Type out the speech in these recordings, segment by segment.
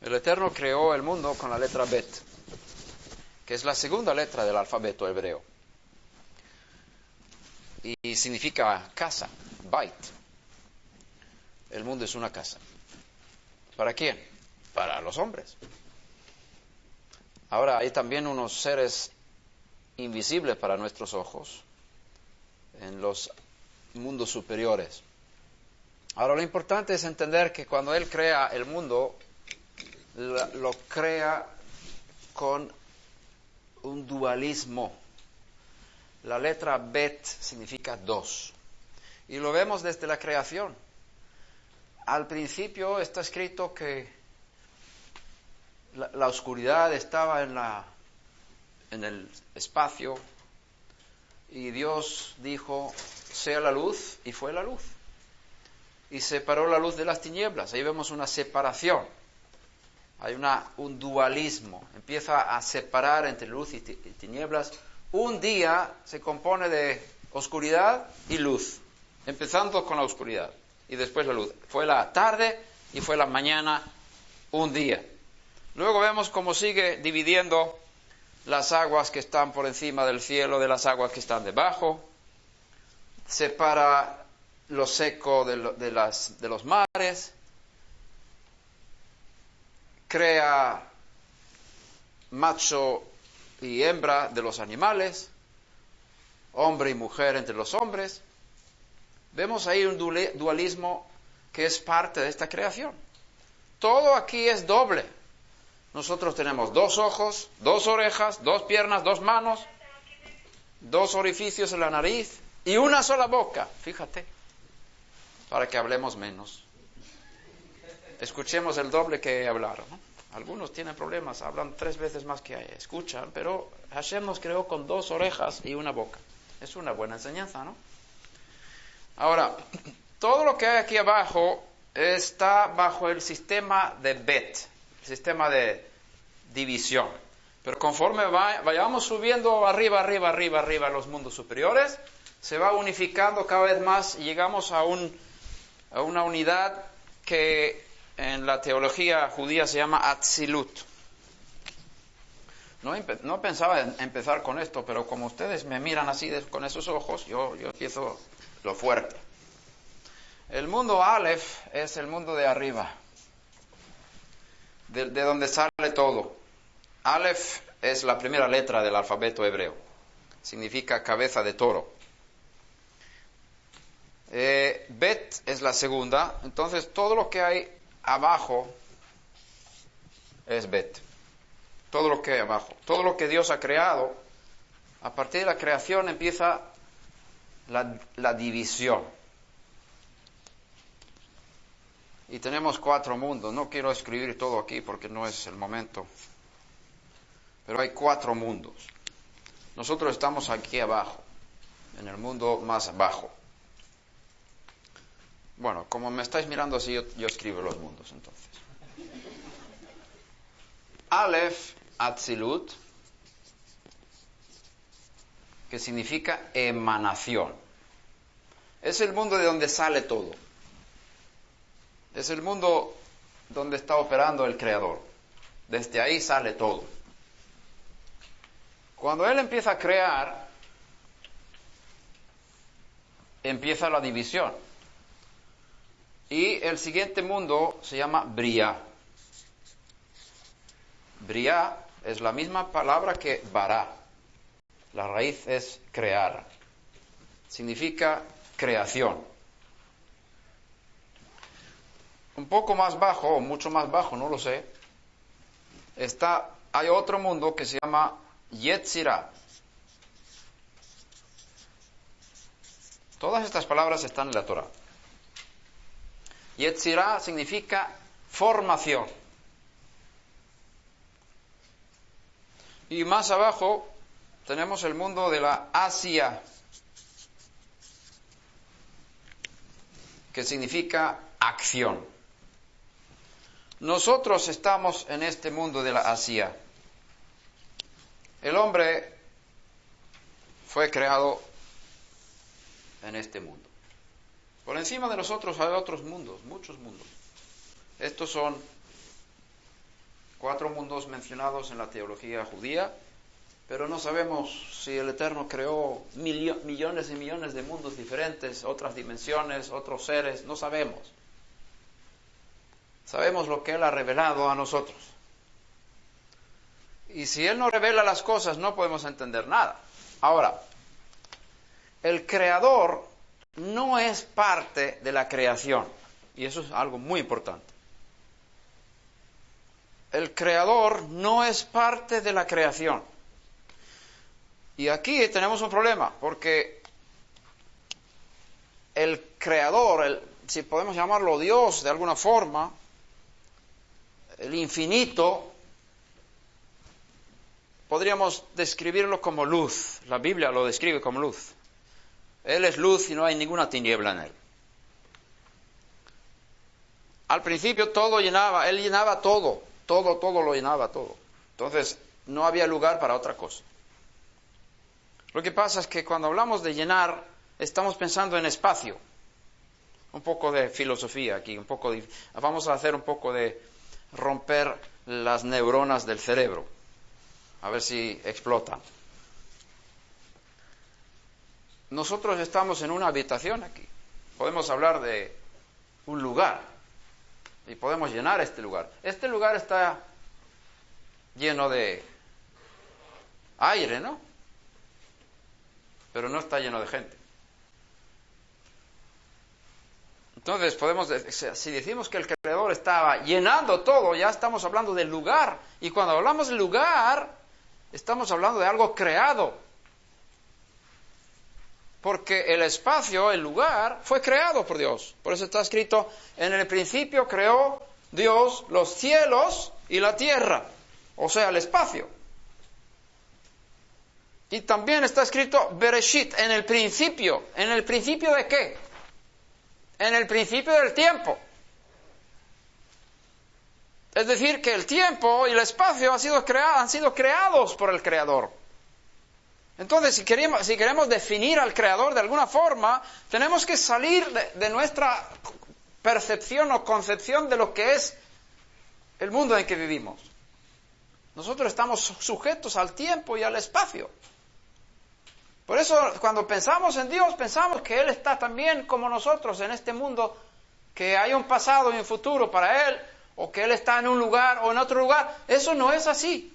El Eterno creó el mundo con la letra Bet, que es la segunda letra del alfabeto hebreo. Y significa casa, Bait. El mundo es una casa. ¿Para quién? Para los hombres. Ahora hay también unos seres invisibles para nuestros ojos en los mundos superiores. Ahora lo importante es entender que cuando Él crea el mundo, lo crea con un dualismo. La letra Bet significa dos. Y lo vemos desde la creación. Al principio está escrito que la oscuridad estaba en el espacio y Dios dijo, sea la luz, y fue la luz. Y separó la luz de las tinieblas. Ahí vemos una separación. Hay un dualismo. Empieza a separar entre luz y tinieblas. Un día se compone de oscuridad y luz, empezando con la oscuridad y después la luz. Fue la tarde y fue la mañana, un día. Luego vemos cómo sigue dividiendo las aguas que están por encima del cielo de las aguas que están debajo. Separa lo seco de los mares. Crea macho y hembra de los animales, hombre y mujer entre los hombres. Vemos ahí un dualismo que es parte de esta creación. Todo aquí es doble. Nosotros tenemos 2 ojos, 2 orejas, 2 piernas, 2 manos, 2 orificios en la nariz y una sola boca. Fíjate, para que hablemos menos. Escuchemos el doble que hablaron, ¿no? Algunos tienen problemas, hablan 3 veces más que escuchan, pero Hashem nos creó con 2 orejas y una boca. Es una buena enseñanza, ¿no? Ahora, todo lo que hay aquí abajo está bajo el sistema de Bet, el sistema de división. Pero conforme vayamos subiendo arriba a los mundos superiores, se va unificando cada vez más y llegamos a una unidad que en la teología judía se llama Atzilut. No pensaba en empezar con esto, pero como ustedes me miran así con esos ojos, yo empiezo lo fuerte. El mundo Aleph es el mundo de arriba, de donde sale todo. Aleph es la primera letra del alfabeto hebreo. Significa cabeza de toro. Bet es la segunda. Entonces todo lo que hay abajo es Bet. Todo lo que hay abajo. Todo lo que Dios ha creado, a partir de la creación empieza la división. Y tenemos 4 mundos. No quiero escribir todo aquí porque no es el momento. Pero hay 4 mundos. Nosotros estamos aquí abajo, en el mundo más bajo. Bueno, como me estáis mirando así, yo escribo los mundos entonces. Aleph, Atzilut, que significa emanación. Es el mundo de donde sale todo. Es el mundo donde está operando el Creador. Desde ahí sale todo. Cuando Él empieza a crear, empieza la división. Y el siguiente mundo se llama Briá. Briá es la misma palabra que Bará. La raíz es crear. Significa creación. Un poco más bajo, o mucho más bajo, no lo sé, hay otro mundo que se llama Yetzirah. Todas estas palabras están en la Torah. Yetzirah significa formación. Y más abajo tenemos el mundo de la Asia, que significa acción. Nosotros estamos en este mundo de la Asia. El hombre fue creado en este mundo. Por encima de nosotros hay otros mundos, muchos mundos. Estos son 4 mundos mencionados en la teología judía, pero no sabemos si el Eterno creó millones y millones de mundos diferentes, otras dimensiones, otros seres, no sabemos. Sabemos lo que Él ha revelado a nosotros. Y si Él no revela las cosas, no podemos entender nada. Ahora, el Creador no es parte de la creación, y eso es algo muy importante. El Creador no es parte de la creación. Y aquí tenemos un problema, porque el Creador, si podemos llamarlo Dios de alguna forma, el infinito, podríamos describirlo como luz. La Biblia lo describe como luz. Él es luz y no hay ninguna tiniebla en Él. Al principio todo llenaba, Él llenaba todo lo llenaba todo. Entonces no había lugar para otra cosa. Lo que pasa es que cuando hablamos de llenar, estamos pensando en espacio. Un poco de filosofía aquí, vamos a hacer un poco de romper las neuronas del cerebro, a ver si explotan. Nosotros estamos en una habitación aquí. Podemos hablar de un lugar y podemos llenar este lugar. Este lugar está lleno de aire, ¿no? Pero no está lleno de gente. Entonces si decimos que el Creador estaba llenando todo, ya estamos hablando del lugar. Y cuando hablamos del lugar, estamos hablando de algo creado. Porque el espacio, el lugar, fue creado por Dios. Por eso está escrito, en el principio creó Dios los cielos y la tierra. O sea, el espacio. Y también está escrito Bereshit, en el principio. ¿En el principio de qué? En el principio del tiempo. Es decir, que el tiempo y el espacio han sido creados por el Creador. Entonces, si queremos definir al Creador de alguna forma, tenemos que salir de nuestra percepción o concepción de lo que es el mundo en que vivimos. Nosotros estamos sujetos al tiempo y al espacio. Por eso, cuando pensamos en Dios, pensamos que Él está también como nosotros en este mundo, que hay un pasado y un futuro para Él, o que Él está en un lugar o en otro lugar. Eso no es así.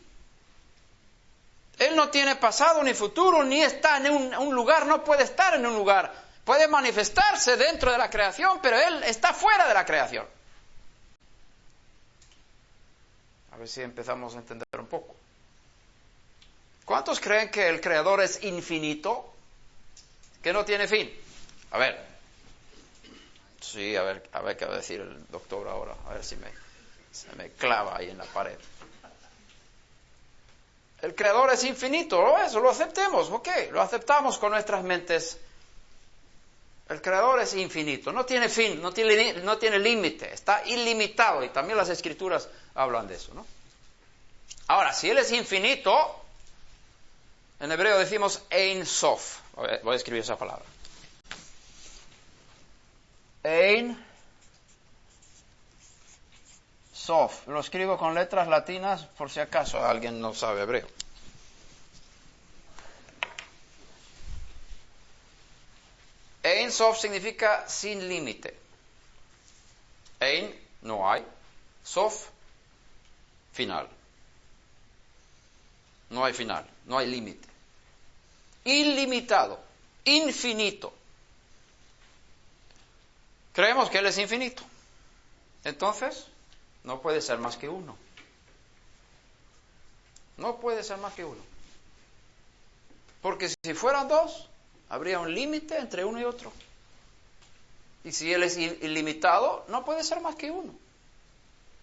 Él no tiene pasado ni futuro, ni está en un lugar, no puede estar en un lugar. Puede manifestarse dentro de la creación, pero Él está fuera de la creación. A ver si empezamos a entender un poco. ¿Cuántos creen que el Creador es infinito? Que no tiene fin. A ver. Sí, a ver qué va a decir el doctor ahora. A ver si se me clava ahí en la pared. El Creador es infinito, eso lo aceptemos, ok, lo aceptamos con nuestras mentes. El Creador es infinito, no tiene fin, no tiene límite, está ilimitado, y también las Escrituras hablan de eso, ¿no? Ahora, si Él es infinito, en hebreo decimos Ein Sof. Voy a escribir esa palabra. Ein Sof. Lo escribo con letras latinas por si acaso alguien no sabe hebreo. Ein Sof significa sin límite. Ein, no hay. Sof, final. No hay final, no hay límite. Ilimitado, infinito. Creemos que Él es infinito. Entonces, no puede ser más que uno. No puede ser más que uno. Porque si fueran dos, habría un límite entre uno y otro. Y si Él es ilimitado, no puede ser más que uno.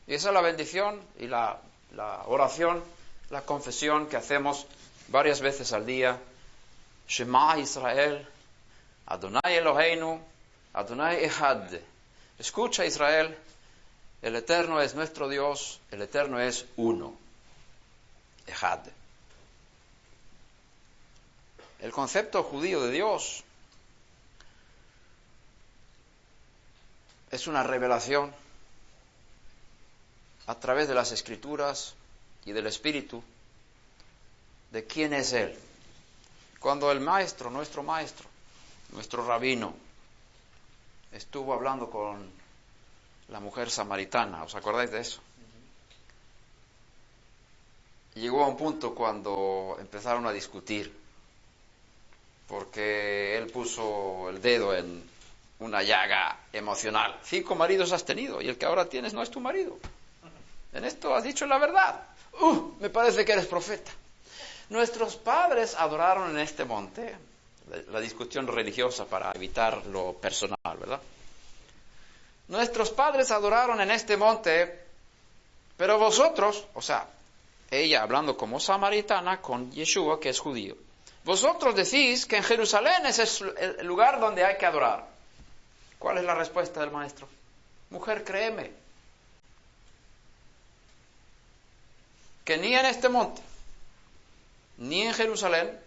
Y esa es la bendición y la oración, la confesión que hacemos varias veces al día. Shema Israel, Adonai Eloheinu, Adonai Echad. Escucha Israel, el Eterno es nuestro Dios, el Eterno es uno. Echad. El concepto judío de Dios es una revelación a través de las Escrituras y del Espíritu de quién es Él. Cuando el maestro, nuestro rabino, estuvo hablando con la mujer samaritana, ¿os acordáis de eso? Llegó a un punto cuando empezaron a discutir, porque él puso el dedo en una llaga emocional. 5 maridos has tenido y el que ahora tienes no es tu marido. En esto has dicho la verdad. Me parece que eres profeta. Nuestros padres adoraron en este monte, la discusión religiosa para evitar lo personal, ¿verdad? Nuestros padres adoraron en este monte, pero vosotros, o sea, ella hablando como samaritana con Yeshua, que es judío, vosotros decís que en Jerusalén es el lugar donde hay que adorar. ¿Cuál es la respuesta del maestro? Mujer, créeme, que ni en este monte, ni en Jerusalén,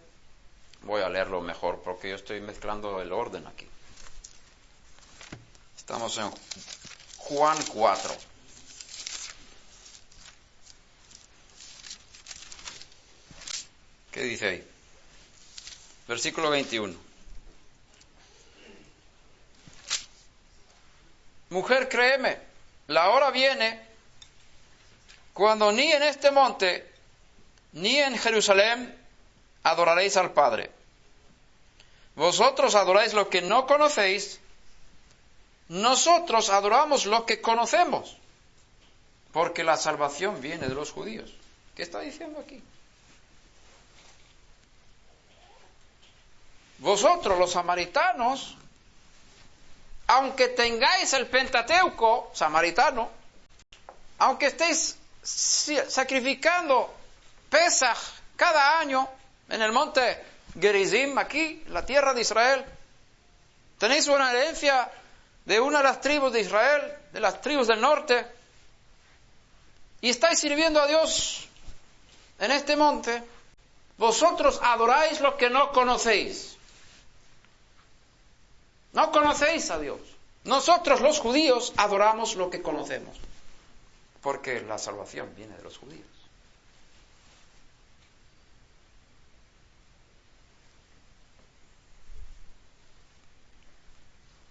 voy a leerlo mejor porque yo estoy mezclando el orden aquí. Estamos en Juan 4. ¿Qué dice ahí? Versículo 21. Mujer, créeme, la hora viene cuando ni en este monte ni en Jerusalén adoraréis al Padre. Vosotros adoráis lo que no conocéis, nosotros adoramos lo que conocemos, porque la salvación viene de los judíos. ¿Qué está diciendo aquí? Vosotros, los samaritanos, aunque tengáis el Pentateuco samaritano, aunque estéis sacrificando Pesaj cada año en el monte Gerizim, aquí, la tierra de Israel, tenéis una herencia de una de las tribus de Israel, de las tribus del norte, y estáis sirviendo a Dios en este monte, vosotros adoráis lo que no conocéis. No conocéis a Dios. Nosotros los judíos adoramos lo que conocemos, porque la salvación viene de los judíos.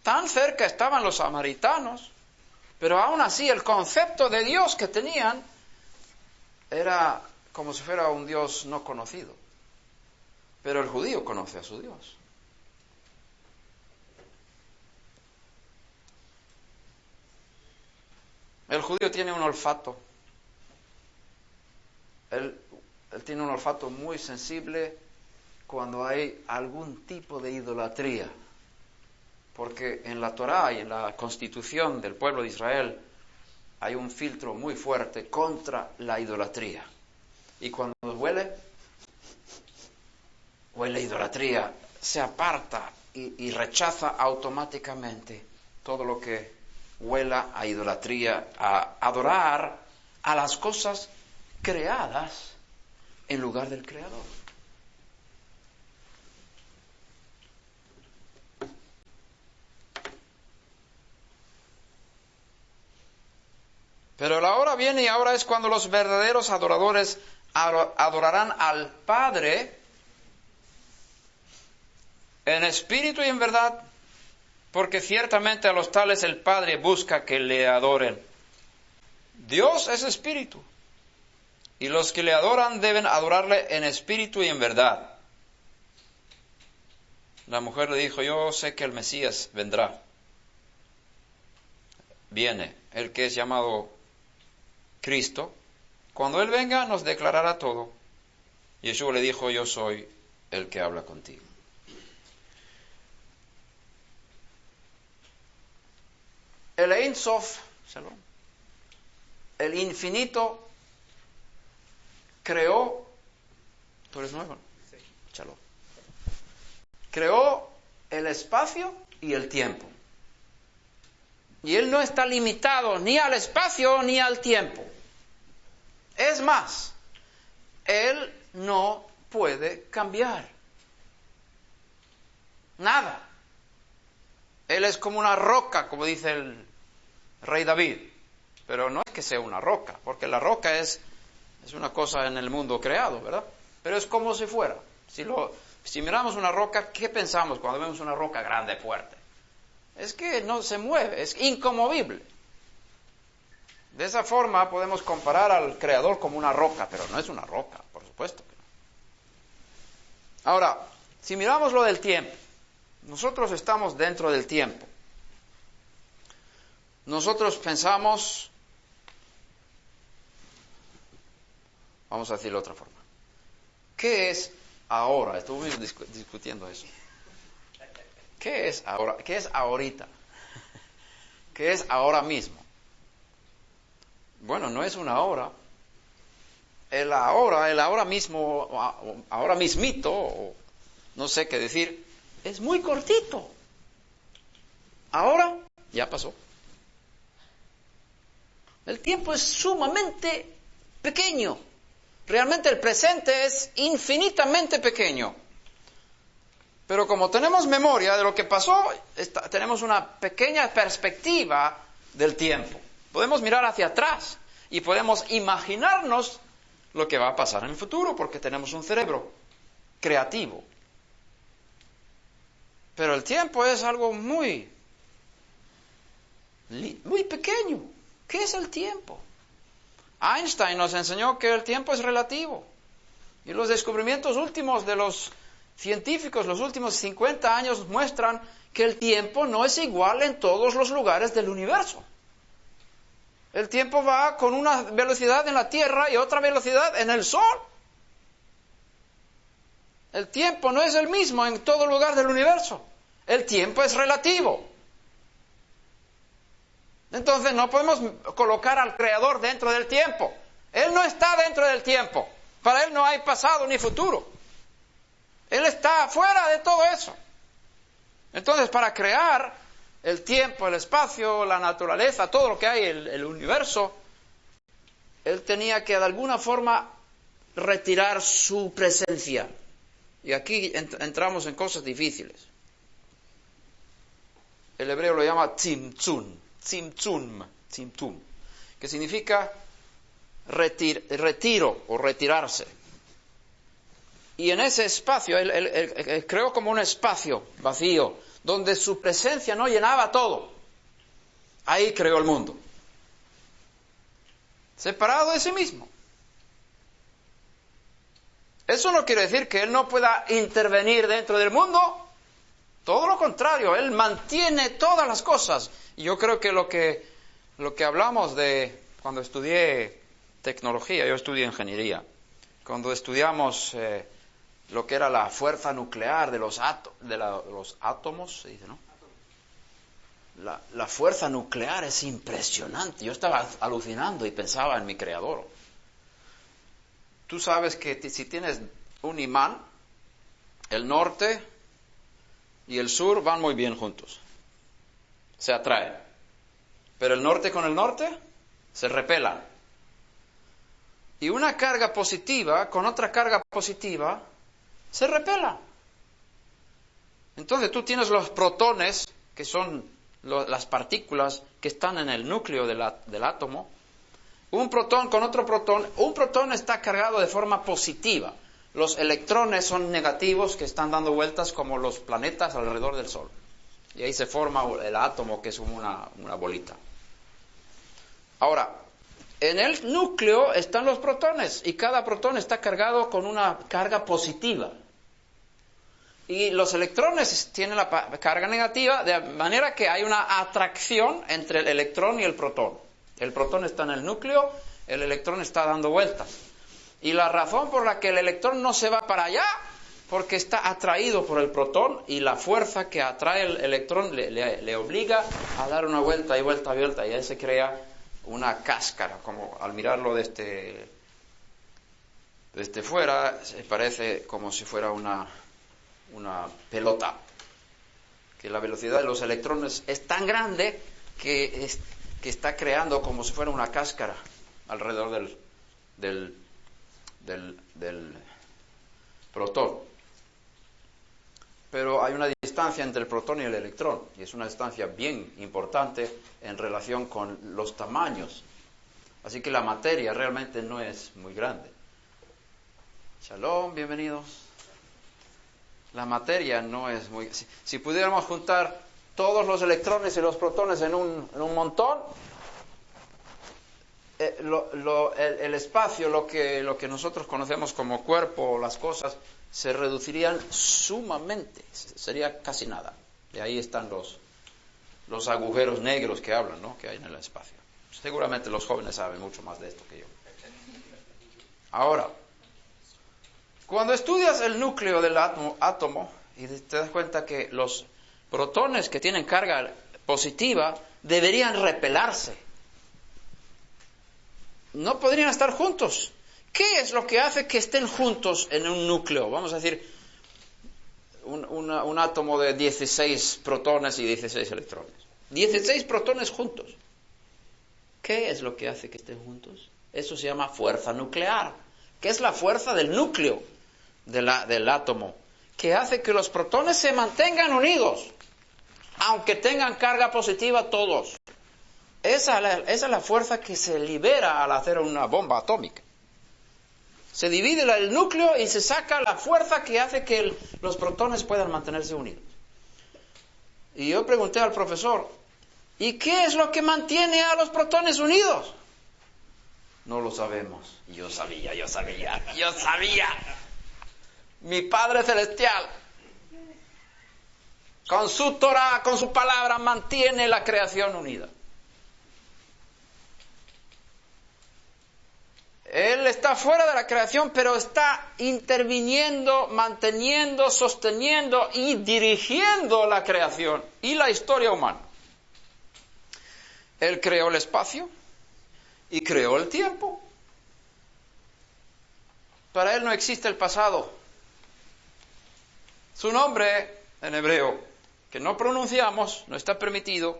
Tan cerca estaban los samaritanos, pero aún así el concepto de Dios que tenían era como si fuera un Dios no conocido. Pero el judío conoce a su Dios. El judío tiene un olfato. Él tiene un olfato muy sensible cuando hay algún tipo de idolatría. Porque en la Torá y en la constitución del pueblo de Israel hay un filtro muy fuerte contra la idolatría. Y cuando huele idolatría, se aparta y rechaza automáticamente todo lo que huela a idolatría, a adorar a las cosas creadas en lugar del Creador. Pero la hora viene y ahora es cuando los verdaderos adoradores adorarán al Padre en espíritu y en verdad, porque ciertamente a los tales el Padre busca que le adoren. Dios es espíritu, y los que le adoran deben adorarle en espíritu y en verdad. La mujer le dijo, yo sé que el Mesías vendrá. Viene, el que es llamado Cristo. Cuando Él venga nos declarará todo. Yeshua le dijo, yo soy el que habla contigo. El Ein Sof, el infinito, creó, ¿tú eres nuevo? Sí. Shalom. Creó el espacio y el tiempo. Y Él no está limitado ni al espacio ni al tiempo. Es más, Él no puede cambiar nada. Él es como una roca, como dice el rey David. Pero no es que sea una roca, porque la roca es Es una cosa en el mundo creado, ¿verdad? Pero es como si fuera. Si miramos una roca, ¿qué pensamos cuando vemos una roca grande, fuerte? Es que no se mueve, es inconmovible. De esa forma podemos comparar al Creador como una roca, pero no es una roca, por supuesto que no. Ahora, si miramos lo del tiempo, nosotros estamos dentro del tiempo. Nosotros pensamos, vamos a decirlo de otra forma, ¿qué es ahora? Estuvimos discutiendo eso. ¿Qué es ahora? ¿Qué es ahorita? ¿Qué es ahora mismo? Bueno, no es una hora. El ahora mismo, ahora mismito, no sé qué decir, es muy cortito. Ahora ya pasó. El tiempo es sumamente pequeño. Realmente el presente es infinitamente pequeño. Pero como tenemos memoria de lo que pasó, tenemos una pequeña perspectiva del tiempo. Podemos mirar hacia atrás y podemos imaginarnos lo que va a pasar en el futuro porque tenemos un cerebro creativo. Pero el tiempo es algo muy pequeño. ¿Qué es el tiempo? Einstein nos enseñó que el tiempo es relativo. Y los descubrimientos últimos de los científicos, los últimos 50 años, muestran que el tiempo no es igual en todos los lugares del universo. El tiempo va con una velocidad en la Tierra y otra velocidad en el Sol. El tiempo no es el mismo en todo lugar del universo. El tiempo es relativo. Entonces no podemos colocar al Creador dentro del tiempo. Él no está dentro del tiempo. Para Él no hay pasado ni futuro. Él está fuera de todo eso. Entonces, para crear el tiempo, el espacio, la naturaleza, todo lo que hay, el universo, Él tenía que de alguna forma retirar su presencia. Y aquí entramos en cosas difíciles. El hebreo lo llama tzimtzum, que significa retiro o retirarse. Y en ese espacio, él creó como un espacio vacío, donde su presencia no llenaba todo. Ahí creó el mundo. Separado de sí mismo. Eso no quiere decir que Él no pueda intervenir dentro del mundo. Todo lo contrario, Él mantiene todas las cosas. Y yo creo que lo que hablamos de cuando estudié tecnología, yo estudié ingeniería, cuando estudiamos lo que era la fuerza nuclear de los átomos, se dice, ¿no? La fuerza nuclear es impresionante. Yo estaba alucinando y pensaba en mi Creador. Tú sabes que si tienes un imán, el norte y el sur van muy bien juntos. Se atraen. Pero el norte con el norte se repelan. Y una carga positiva con otra carga positiva se repelan. Entonces tú tienes los protones, que son las partículas que están en el núcleo del átomo. Un protón con otro protón. Un protón está cargado de forma positiva. Los electrones son negativos, que están dando vueltas como los planetas alrededor del Sol. Y ahí se forma el átomo, que es una bolita. Ahora, en el núcleo están los protones, y cada protón está cargado con una carga positiva. Y los electrones tienen la carga negativa, de manera que hay una atracción entre el electrón y el protón. El protón está en el núcleo, el electrón está dando vueltas. Y la razón por la que el electrón no se va para allá, porque está atraído por el protón, y la fuerza que atrae el electrón le obliga a dar una vuelta y vuelta y vuelta, y ahí se crea una cáscara, como al mirarlo desde fuera, se parece como si fuera una pelota, que la velocidad de los electrones es tan grande que está creando como si fuera una cáscara alrededor del protón. Pero hay una distancia entre el protón y el electrón, y es una distancia bien importante en relación con los tamaños Así que la materia realmente no es muy grande. Shalom, bienvenidos. La materia no es muy... Si pudiéramos juntar todos los electrones y los protones en un montón, el espacio, lo que nosotros conocemos como cuerpo, las cosas, se reducirían sumamente. Sería casi nada. De ahí están los agujeros negros que hablan, ¿no?, que hay en el espacio. Seguramente los jóvenes saben mucho más de esto que yo. Ahora, cuando estudias el núcleo del átomo y te das cuenta que los protones que tienen carga positiva deberían repelarse. No podrían estar juntos. ¿Qué es lo que hace que estén juntos en un núcleo? Vamos a decir, un átomo de 16 protones y 16 electrones. 16 protones juntos. ¿Qué es lo que hace que estén juntos? Eso se llama fuerza nuclear, que es la fuerza del núcleo del átomo, que hace que los protones se mantengan unidos, aunque tengan carga positiva todos. Esa es la fuerza que se libera al hacer una bomba atómica. Se divide el núcleo y se saca la fuerza que hace que los protones puedan mantenerse unidos. Y yo pregunté al profesor, ¿y qué es lo que mantiene a los protones unidos? No lo sabemos. Yo sabía. Mi Padre Celestial, con su Torah, con su palabra, mantiene la creación unida. Él está fuera de la creación, pero está interviniendo, manteniendo, sosteniendo y dirigiendo la creación y la historia humana. Él creó el espacio y creó el tiempo. Para él no existe el pasado. Su nombre en hebreo, que no pronunciamos, no está permitido,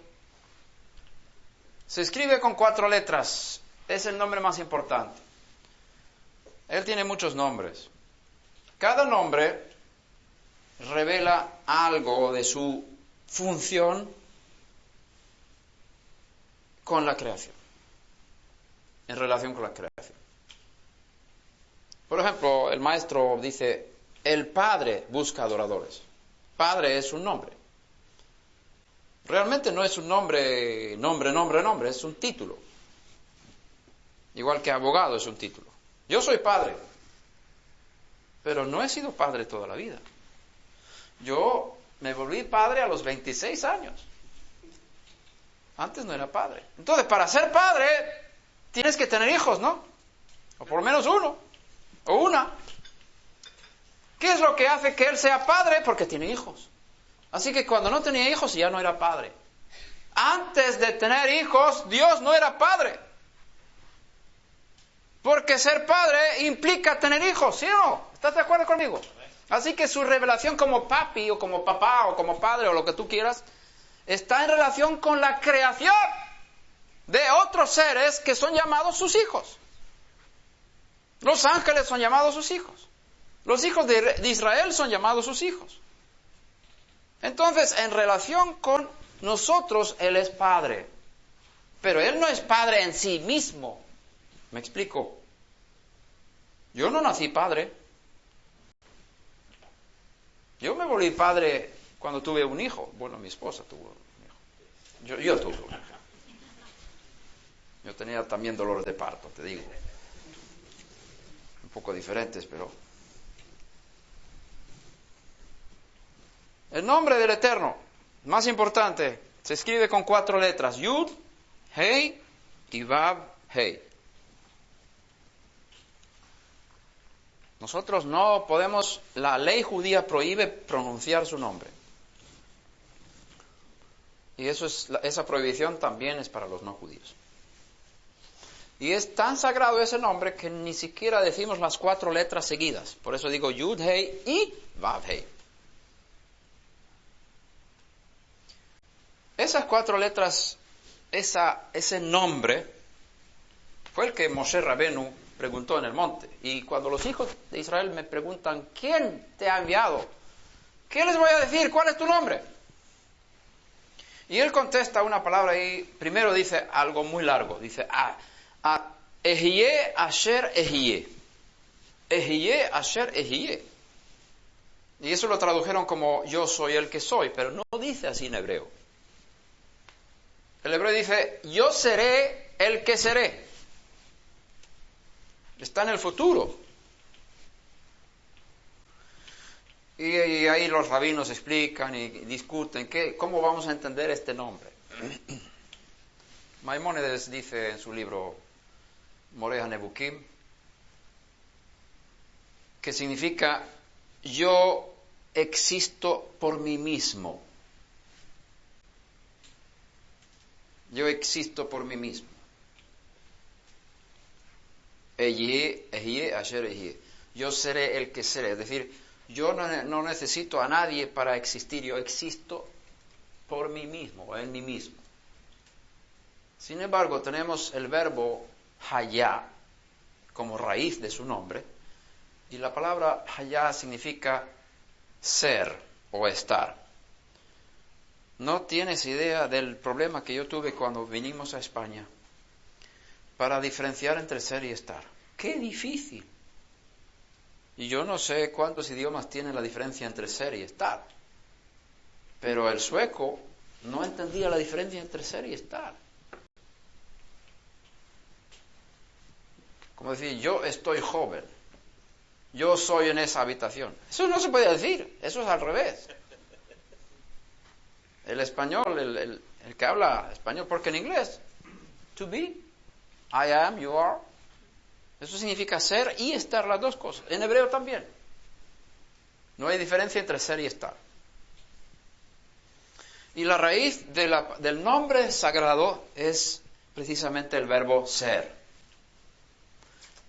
se escribe con 4 letras. Es el nombre más importante. Él tiene muchos nombres. Cada nombre revela algo de su función con la creación, en relación con la creación. Por ejemplo, el maestro dice, el Padre busca adoradores. Padre es un nombre. Realmente no es un nombre, es un título. Igual que abogado es un título. Yo soy padre, pero no he sido padre toda la vida. Yo me volví padre a los 26 años. Antes no era padre. Entonces, para ser padre, tienes que tener hijos, ¿no? O por lo menos uno, o una. ¿Qué es lo que hace que él sea padre? Porque tiene hijos. Así que cuando no tenía hijos, ya no era padre. Antes de tener hijos, Dios no era padre. Porque ser padre implica tener hijos, ¿sí o no? ¿Estás de acuerdo conmigo? Así que su revelación como papi, o como papá, o como padre, o lo que tú quieras, está en relación con la creación de otros seres que son llamados sus hijos. Los ángeles son llamados sus hijos. Los hijos de Israel son llamados sus hijos. Entonces, en relación con nosotros, Él es Padre. Pero Él no es Padre en sí mismo. ¿Me explico? Yo no nací padre. Yo me volví padre cuando tuve un hijo. Bueno, mi esposa tuvo un hijo. Yo tuve un hijo. Yo tenía también dolores de parto, te digo. Un poco diferentes, pero... El nombre del Eterno, más importante, se escribe con 4 letras. Yud, Hei y Vav, Hei. Nosotros no podemos, la ley judía prohíbe pronunciar su nombre. Y esa prohibición también es para los no judíos. Y es tan sagrado ese nombre que ni siquiera decimos las 4 letras seguidas. Por eso digo Yud, Hei y Vav, Hei. Esas 4 letras, ese nombre, fue el que Moshe Rabenu preguntó en el monte. Y cuando los hijos de Israel me preguntan, ¿quién te ha enviado? ¿Qué les voy a decir? ¿Cuál es tu nombre? Y él contesta una palabra y primero dice algo muy largo. Dice, Ehiyé asher ehiyé. Ehiyé asher ehiyé. Y eso lo tradujeron como yo soy el que soy, pero no dice así en hebreo. El hebreo dice yo seré el que seré. Está en el futuro. Y ahí los rabinos explican y discuten cómo vamos a entender este nombre. Maimónides dice en su libro Morea Nebukim que significa yo existo por mí mismo. Yo existo por mí mismo. Ehiyé asher ehiyé. Yo seré el que seré. Es decir, yo no necesito a nadie para existir. Yo existo por mí mismo, en mí mismo. Sin embargo, tenemos el verbo hayá como raíz de su nombre. Y la palabra hayá significa ser o estar. No tienes idea del problema que yo tuve cuando vinimos a España para diferenciar entre ser y estar. ¡Qué difícil! Y yo no sé cuántos idiomas tiene la diferencia entre ser y estar. Pero el sueco no entendía la diferencia entre ser y estar. Como decir, yo estoy joven. Yo soy en esa habitación. Eso no se puede decir. Eso es al revés. El español, el que habla español, porque en inglés, to be, I am, you are, eso significa ser y estar, las dos cosas. En hebreo también. No hay diferencia entre ser y estar. Y la raíz del nombre sagrado es precisamente el verbo ser.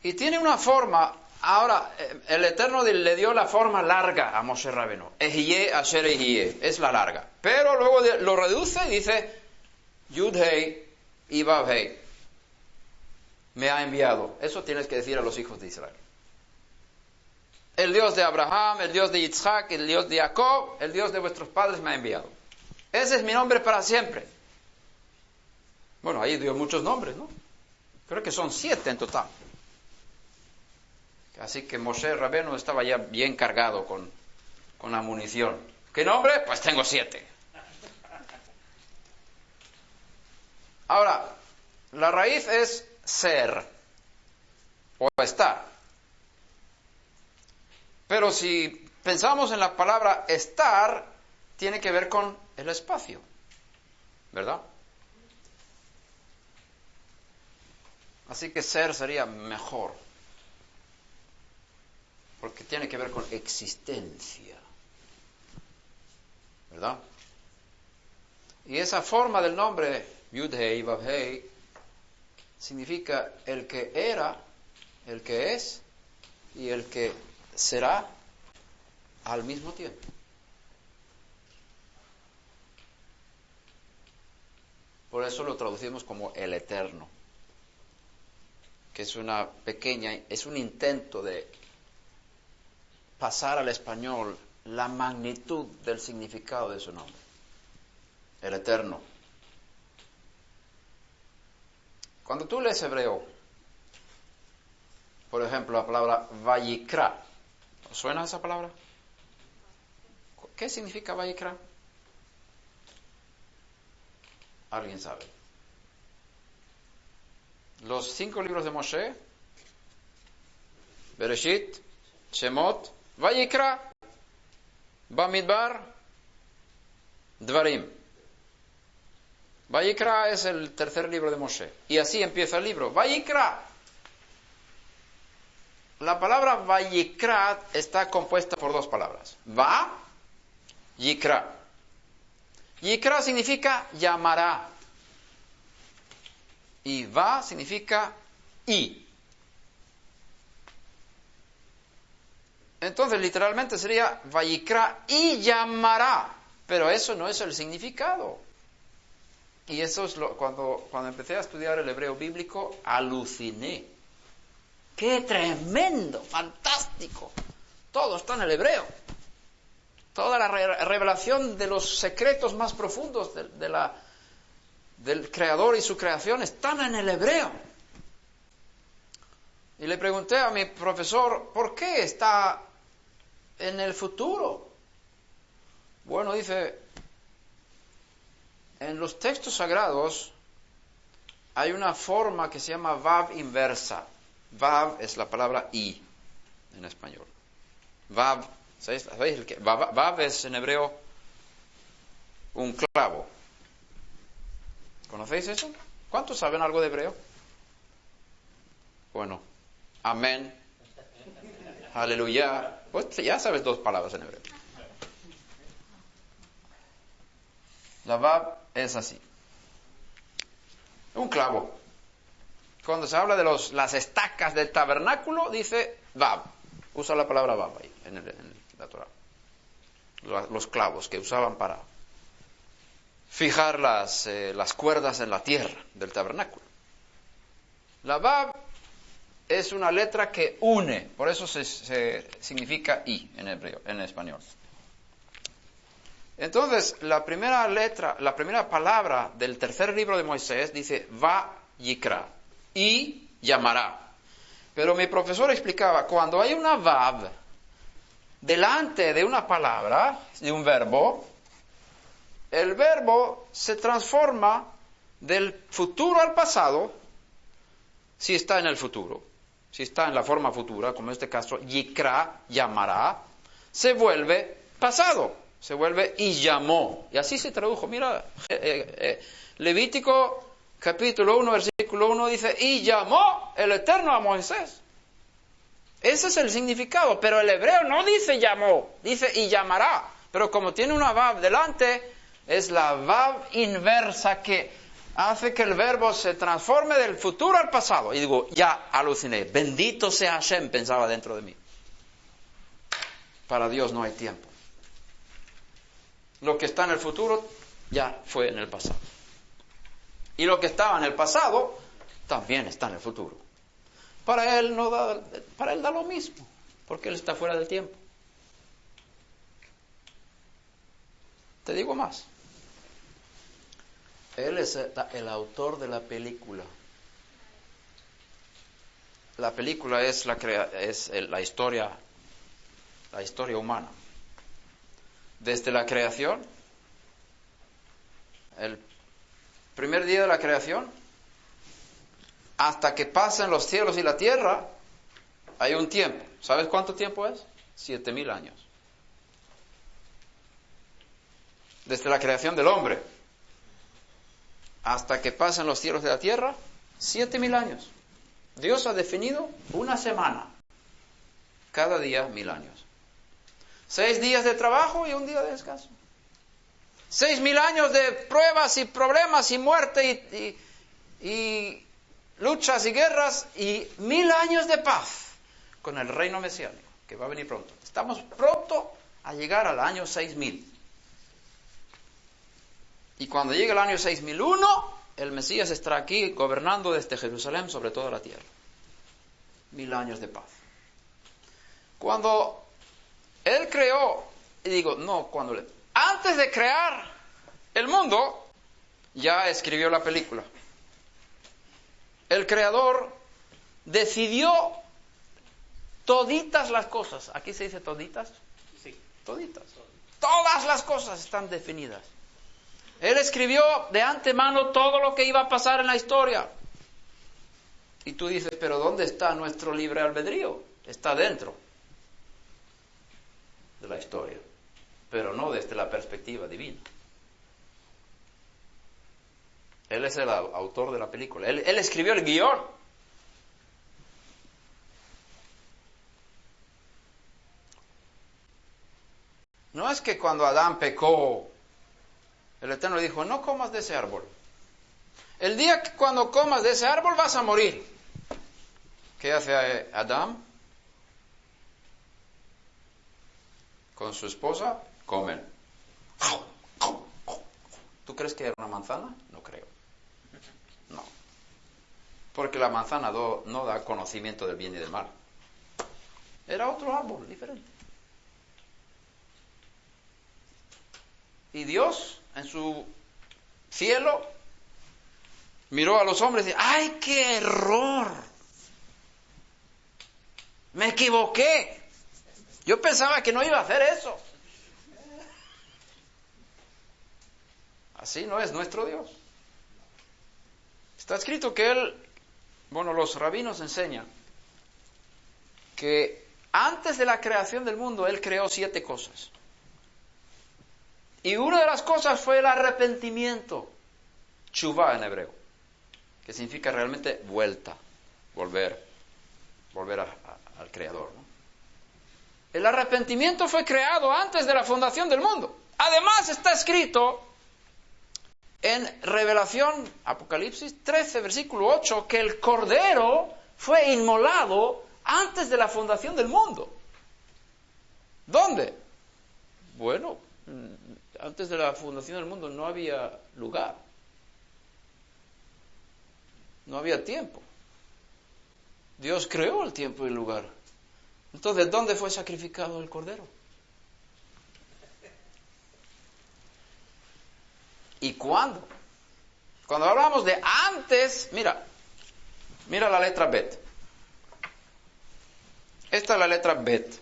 Y tiene una forma, ahora, el Eterno le dio la forma larga a Moshe Rabbeinu. Ehiyé asher ehiyé, es la larga. Pero luego lo reduce y dice, Yud Hei y Vav Hei. Me ha enviado. Eso tienes que decir a los hijos de Israel. El Dios de Abraham, el Dios de Yitzhak, el Dios de Jacob, el Dios de vuestros padres me ha enviado. Ese es mi nombre para siempre. Bueno, ahí dio muchos nombres, ¿no? Creo que son 7 en total. Así que Moshe Rabbeinu estaba ya bien cargado con la munición. ¿Qué nombre? Pues tengo 7. Ahora, la raíz es ser o estar. Pero si pensamos en la palabra estar, tiene que ver con el espacio, ¿verdad? Así que ser sería mejor, porque tiene que ver con existencia, ¿verdad? Y esa forma del nombre, Yud Hei, Vav Hei, significa el que era, el que es y el que será al mismo tiempo. Por eso lo traducimos como el Eterno, que es es un intento de pasar al español la magnitud del significado de su nombre. El Eterno. Cuando tú lees hebreo, por ejemplo, la palabra Vayikra, ¿os suena esa palabra? ¿Qué significa Vayikra? ¿Alguien sabe? Los 5 libros de Moshe, Bereshit, Shemot, Vayikra, Bamidbar, Dvarim. Vayikra es el 3er libro de Moshe. Y así empieza el libro. Vayikra. La palabra Vayikra está compuesta por 2 palabras. Va, Yikra. Yikra significa llamará. Y va significa y. Entonces, literalmente sería Vayikra y llamará. Pero eso no es el significado. Y eso es cuando empecé a estudiar el hebreo bíblico, aluciné. ¡Qué tremendo! ¡Fantástico! Todo está en el hebreo. Toda la revelación de los secretos más profundos del Creador y su creación están en el hebreo. Y le pregunté a mi profesor, ¿por qué está en el futuro? Bueno, dice, en los textos sagrados hay una forma que se llama vav inversa. Vav es la palabra i en español. Vav, ¿sabéis el que? Vav es en hebreo un clavo. ¿Conocéis eso? ¿Cuántos saben algo de hebreo? Bueno, amén, aleluya. Pues ya sabes 2 palabras en hebreo. La vav es así. Un clavo. Cuando se habla de las estacas del tabernáculo, dice vav. Usa la palabra vav ahí, en la Torah. Los clavos que usaban para fijar las cuerdas en la tierra del tabernáculo. La vav es una letra que une, por eso se significa i en hebreo, en español. Entonces, la primera palabra del tercer libro de Moisés dice va yikra, y llamará. Pero mi profesor explicaba, cuando hay una vav delante de una palabra, de un verbo, el verbo se transforma del futuro al pasado, si está en el futuro. Si está en la forma futura, como en este caso, yikra, llamará, se vuelve pasado, se vuelve y llamó. Y así se tradujo. Mira, Levítico capítulo 1, versículo 1 dice, y llamó el Eterno a Moisés. Ese es el significado, pero el hebreo no dice llamó, dice y llamará. Pero como tiene una vav delante, es la vav inversa que hace que el verbo se transforme del futuro al pasado. Y digo, ya aluciné, bendito sea Hashem, pensaba dentro de mí. Para Dios no hay tiempo. Lo que está en el futuro ya fue en el pasado. Y lo que estaba en el pasado también está en el futuro. Para él da lo mismo, porque él está fuera del tiempo. Te digo más. Él es el autor de la película. La película es la historia humana. Desde la creación, el primer día de la creación, hasta que pasen los cielos y la tierra, hay un tiempo. ¿Sabes cuánto tiempo es? 7,000 años. Desde la creación del hombre hasta que pasen los cielos de la tierra, 7,000 años. Dios ha definido una semana. Cada día 1,000 años. 6 días de trabajo y un día de descanso. 6,000 años de pruebas y problemas y muerte y luchas y guerras y 1,000 años de paz con el reino mesiánico que va a venir pronto. Estamos pronto a llegar al año 6,000. Y cuando llegue el año 6001, el Mesías estará aquí gobernando desde Jerusalén sobre toda la tierra. 1,000 años de paz. Cuando Él creó, y digo, no, antes de crear el mundo, ya escribió la película. El Creador decidió toditas las cosas. ¿Aquí se dice toditas? Sí. Toditas. Todas las cosas están definidas. Él escribió de antemano todo lo que iba a pasar en la historia. Y tú dices, pero ¿dónde está nuestro libre albedrío? Está dentro de la historia, pero no desde la perspectiva divina. Él es el autor de la película. Él escribió el guión. No es que cuando Adán pecó, el Eterno le dijo, no comas de ese árbol. El día que cuando comas de ese árbol vas a morir. ¿Qué hace Adán? Con su esposa, comen. ¿Tú crees que era una manzana? No creo. No. Porque la manzana no da conocimiento del bien y del mal. Era otro árbol diferente. Y Dios, en su cielo, miró a los hombres y dijo, ¡ay, qué error! Me equivoqué. Yo pensaba que no iba a hacer eso. Así no es nuestro Dios. Está escrito que los rabinos enseñan que antes de la creación del mundo Él creó 7 cosas. Y una de las cosas fue el arrepentimiento, chuvá en hebreo, que significa realmente vuelta, volver al Creador, ¿no? El arrepentimiento fue creado antes de la fundación del mundo. Además está escrito en Revelación, Apocalipsis 13, versículo 8, que el Cordero fue inmolado antes de la fundación del mundo. ¿Dónde? Bueno, antes de la fundación del mundo no había lugar. No había tiempo. Dios creó el tiempo y el lugar. Entonces, ¿dónde fue sacrificado el Cordero? ¿Y cuándo? Cuando hablamos de antes, mira la letra Bet. Esta es la letra Bet.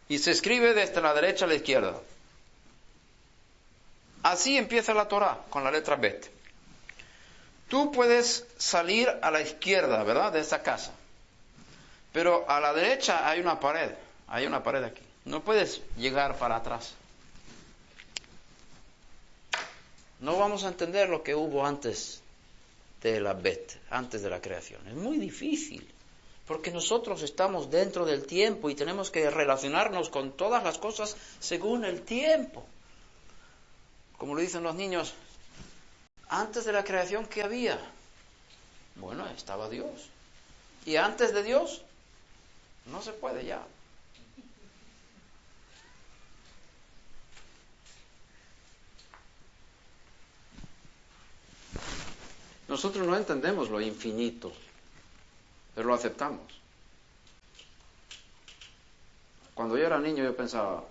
Y se escribe desde la derecha a la izquierda. Así empieza la Torá, con la letra Bet. Tú puedes salir a la izquierda, ¿verdad?, de esta casa. Pero a la derecha hay una pared aquí. No puedes llegar para atrás. No vamos a entender lo que hubo antes de la Bet, antes de la creación. Es muy difícil, porque nosotros estamos dentro del tiempo y tenemos que relacionarnos con todas las cosas según el tiempo. Como lo dicen los niños, antes de la creación, ¿qué había? Bueno, estaba Dios. Y antes de Dios, no se puede ya. Nosotros no entendemos lo infinito, pero lo aceptamos. Cuando yo era niño yo pensaba,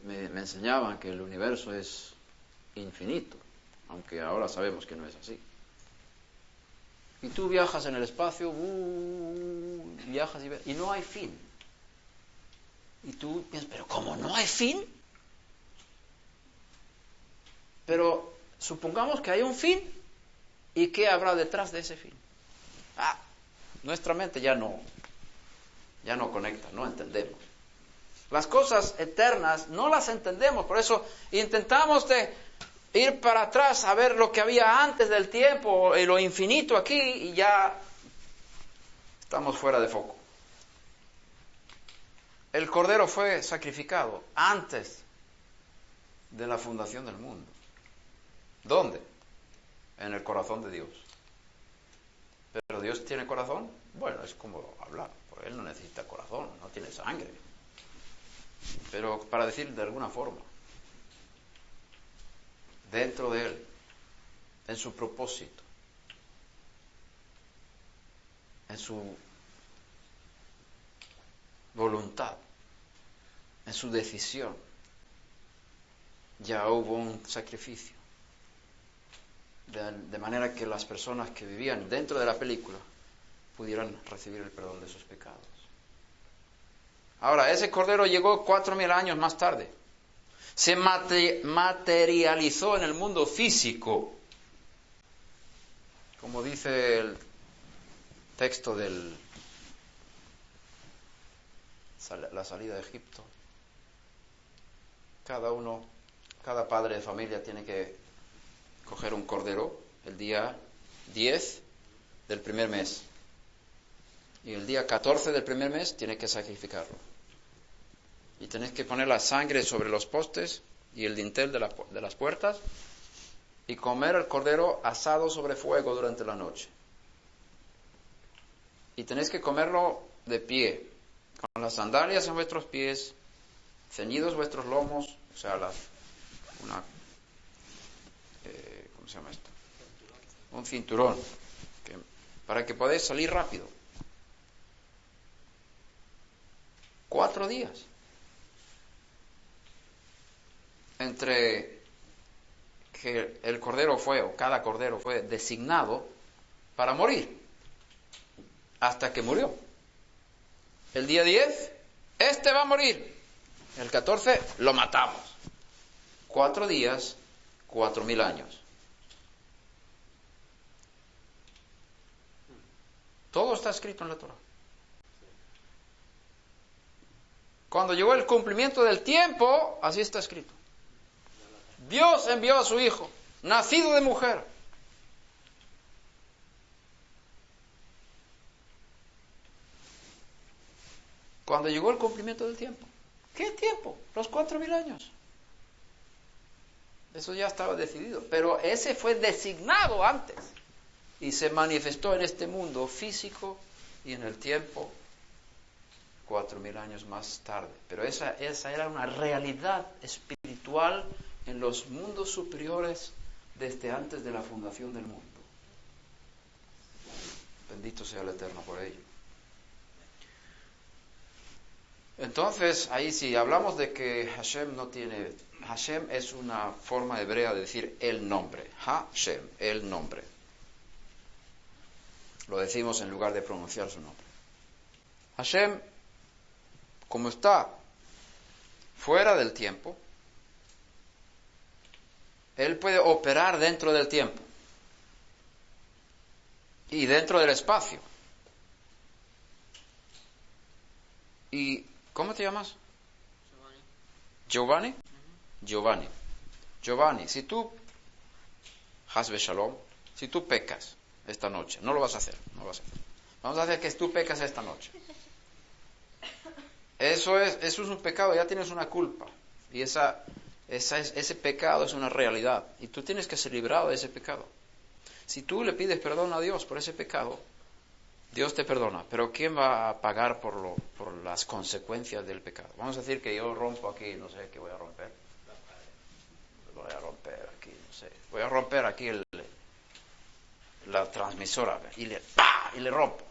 me enseñaban que el universo es infinito, aunque ahora sabemos que no es así. Y tú viajas en el espacio, viajas y no hay fin. Y tú piensas, ¿pero cómo no hay fin? Pero supongamos que hay un fin, ¿y qué habrá detrás de ese fin? Nuestra mente ya no conecta, no entendemos. Las cosas eternas no las entendemos, por eso intentamos de ir para atrás a ver lo que había antes del tiempo y lo infinito aquí y ya estamos fuera de foco. El Cordero fue sacrificado antes de la fundación del mundo. ¿Dónde? En el corazón de Dios. ¿Pero Dios tiene corazón? Bueno, es como hablar, porque Él no necesita corazón, no tiene sangre. Pero para decir de alguna forma, dentro de Él, en su propósito, en su voluntad, en su decisión, ya hubo un sacrificio. De manera que las personas que vivían dentro de la película pudieran recibir el perdón de sus pecados. Ahora, ese Cordero llegó 4.000 años más tarde. Se materializó en el mundo físico. Como dice el texto de la salida de Egipto. Cada padre de familia tiene que coger un cordero el día 10 del primer mes. Y el día 14 del primer mes tiene que sacrificarlo. Y tenés que poner la sangre sobre los postes y el dintel de las puertas y comer el cordero asado sobre fuego durante la noche. Y tenéis que comerlo de pie, con las sandalias en vuestros pies, ceñidos vuestros lomos, o sea, ¿cómo se llama esto? Un cinturón, para que podáis salir rápido. 4 días. Entre que el cordero fue, o cada cordero fue designado para morir, hasta que murió. El día 10, este va a morir. El 14, lo matamos. 4 días, 4,000 años. Todo está escrito en la Torah. Cuando llegó el cumplimiento del tiempo, así está escrito. Dios envió a su Hijo, nacido de mujer. Cuando llegó el cumplimiento del tiempo. ¿Qué tiempo? Los 4,000 años. Eso ya estaba decidido. Pero ese fue designado antes. Y se manifestó en este mundo físico y en el tiempo 4,000 años más tarde. Pero esa era una realidad espiritual en los mundos superiores desde antes de la fundación del mundo. Bendito sea el Eterno por ello. Entonces, ahí sí, hablamos de que Hashem no tiene... Hashem es una forma hebrea de decir el nombre. Hashem, el nombre. Lo decimos en lugar de pronunciar su nombre. Hashem, como está fuera del tiempo, Él puede operar dentro del tiempo y dentro del espacio. ¿Y cómo te llamas? Giovanni. Giovanni, si tú, Hasbe Shalom, si tú pecas esta noche, no lo vas a hacer. Vamos a hacer que tú pecas esta noche. Eso es un pecado, ya tienes una culpa. Y ese pecado es una realidad. Y tú tienes que ser librado de ese pecado. Si tú le pides perdón a Dios por ese pecado, Dios te perdona. Pero ¿quién va a pagar por las consecuencias del pecado? Vamos a decir que yo rompo aquí, no sé qué voy a romper. Voy a romper aquí, no sé. Voy a romper aquí la transmisora y le rompo.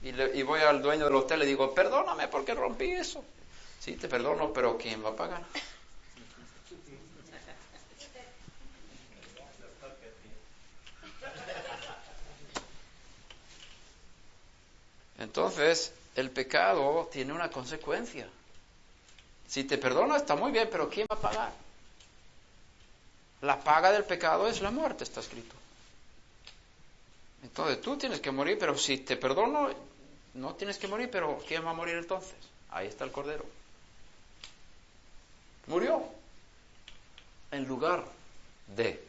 Y voy al dueño del hotel y le digo, perdóname porque rompí eso. Sí, te perdono, pero ¿quién va a pagar? Entonces, el pecado tiene una consecuencia. Si te perdono está muy bien, pero ¿quién va a pagar? La paga del pecado es la muerte, está escrito. Entonces tú tienes que morir, pero si te perdono, no tienes que morir, pero ¿quién va a morir entonces? Ahí está el Cordero. Murió en lugar de,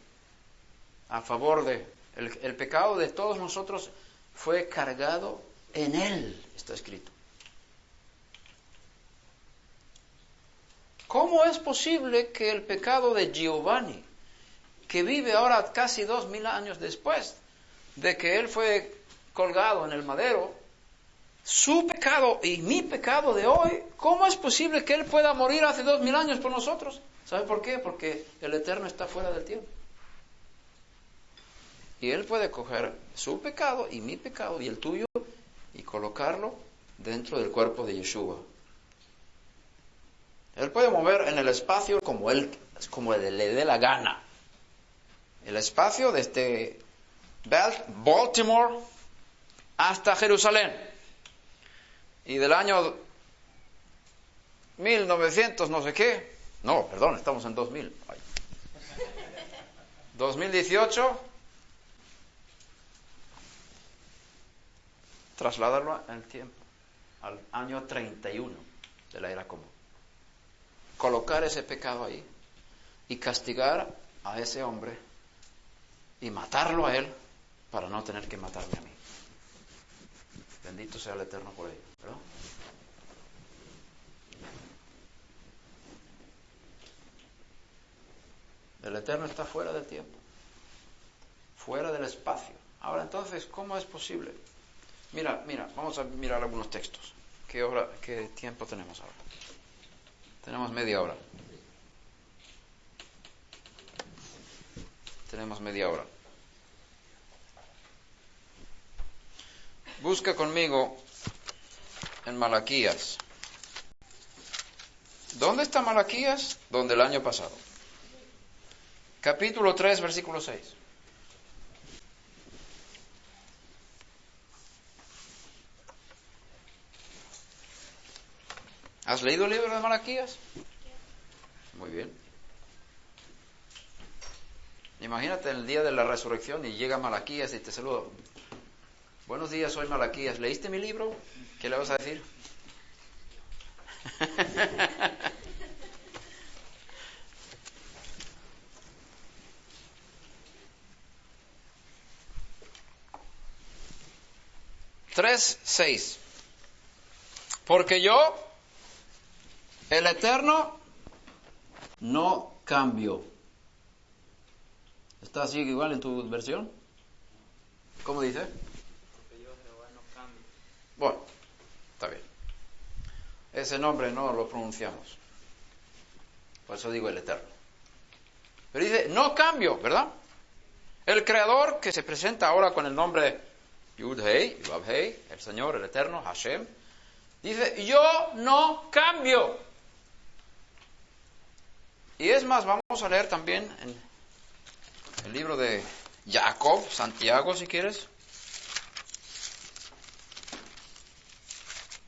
a favor de. El pecado de todos nosotros fue cargado en Él, está escrito. ¿Cómo es posible que el pecado de Giovanni, que vive ahora casi 2,000 años después de que él fue colgado en el madero, su pecado y mi pecado de hoy, ¿cómo es posible que él pueda morir hace 2,000 años por nosotros? ¿Sabe por qué? Porque el Eterno está fuera del tiempo. Y él puede coger su pecado y mi pecado y el tuyo y colocarlo dentro del cuerpo de Yeshua. Él puede mover en el espacio como le dé la gana. El espacio desde Baltimore hasta Jerusalén. Y del año 1900 no sé qué. No, perdón, estamos en 2000. 2018. Trasladarlo en el tiempo. Al año 31 de la era común. Colocar ese pecado ahí. Y castigar a ese hombre. Y matarlo a él para no tener que matarme a mí. Bendito sea el Eterno por ello, ¿verdad? El Eterno está fuera del tiempo, fuera del espacio. Ahora entonces, ¿cómo es posible? Mira, vamos a mirar algunos textos. ¿Qué tiempo tenemos ahora? Tenemos media hora. Tenemos media hora. Busca conmigo en Malaquías. ¿Dónde está Malaquías? Donde el año pasado. Capítulo 3, versículo 6. ¿Has leído el libro de Malaquías? Muy bien. Imagínate el día de la resurrección y llega Malaquías y te saluda. Buenos días, soy Malaquías. ¿Leíste mi libro? ¿Qué le vas a decir? Tres, 6. Porque yo, el Eterno, no cambio. ¿Está así igual en tu versión? ¿Cómo dice? Porque yo, Jehová, no cambio. Bueno, está bien. Ese nombre no lo pronunciamos. Por eso digo el Eterno. Pero dice, no cambio, ¿verdad? El Creador, que se presenta ahora con el nombre Yud-Hei, Vav-Hei, el Señor, el Eterno, Hashem, dice, yo no cambio. Y es más, vamos a leer también en el libro de Jacob, Santiago, si quieres.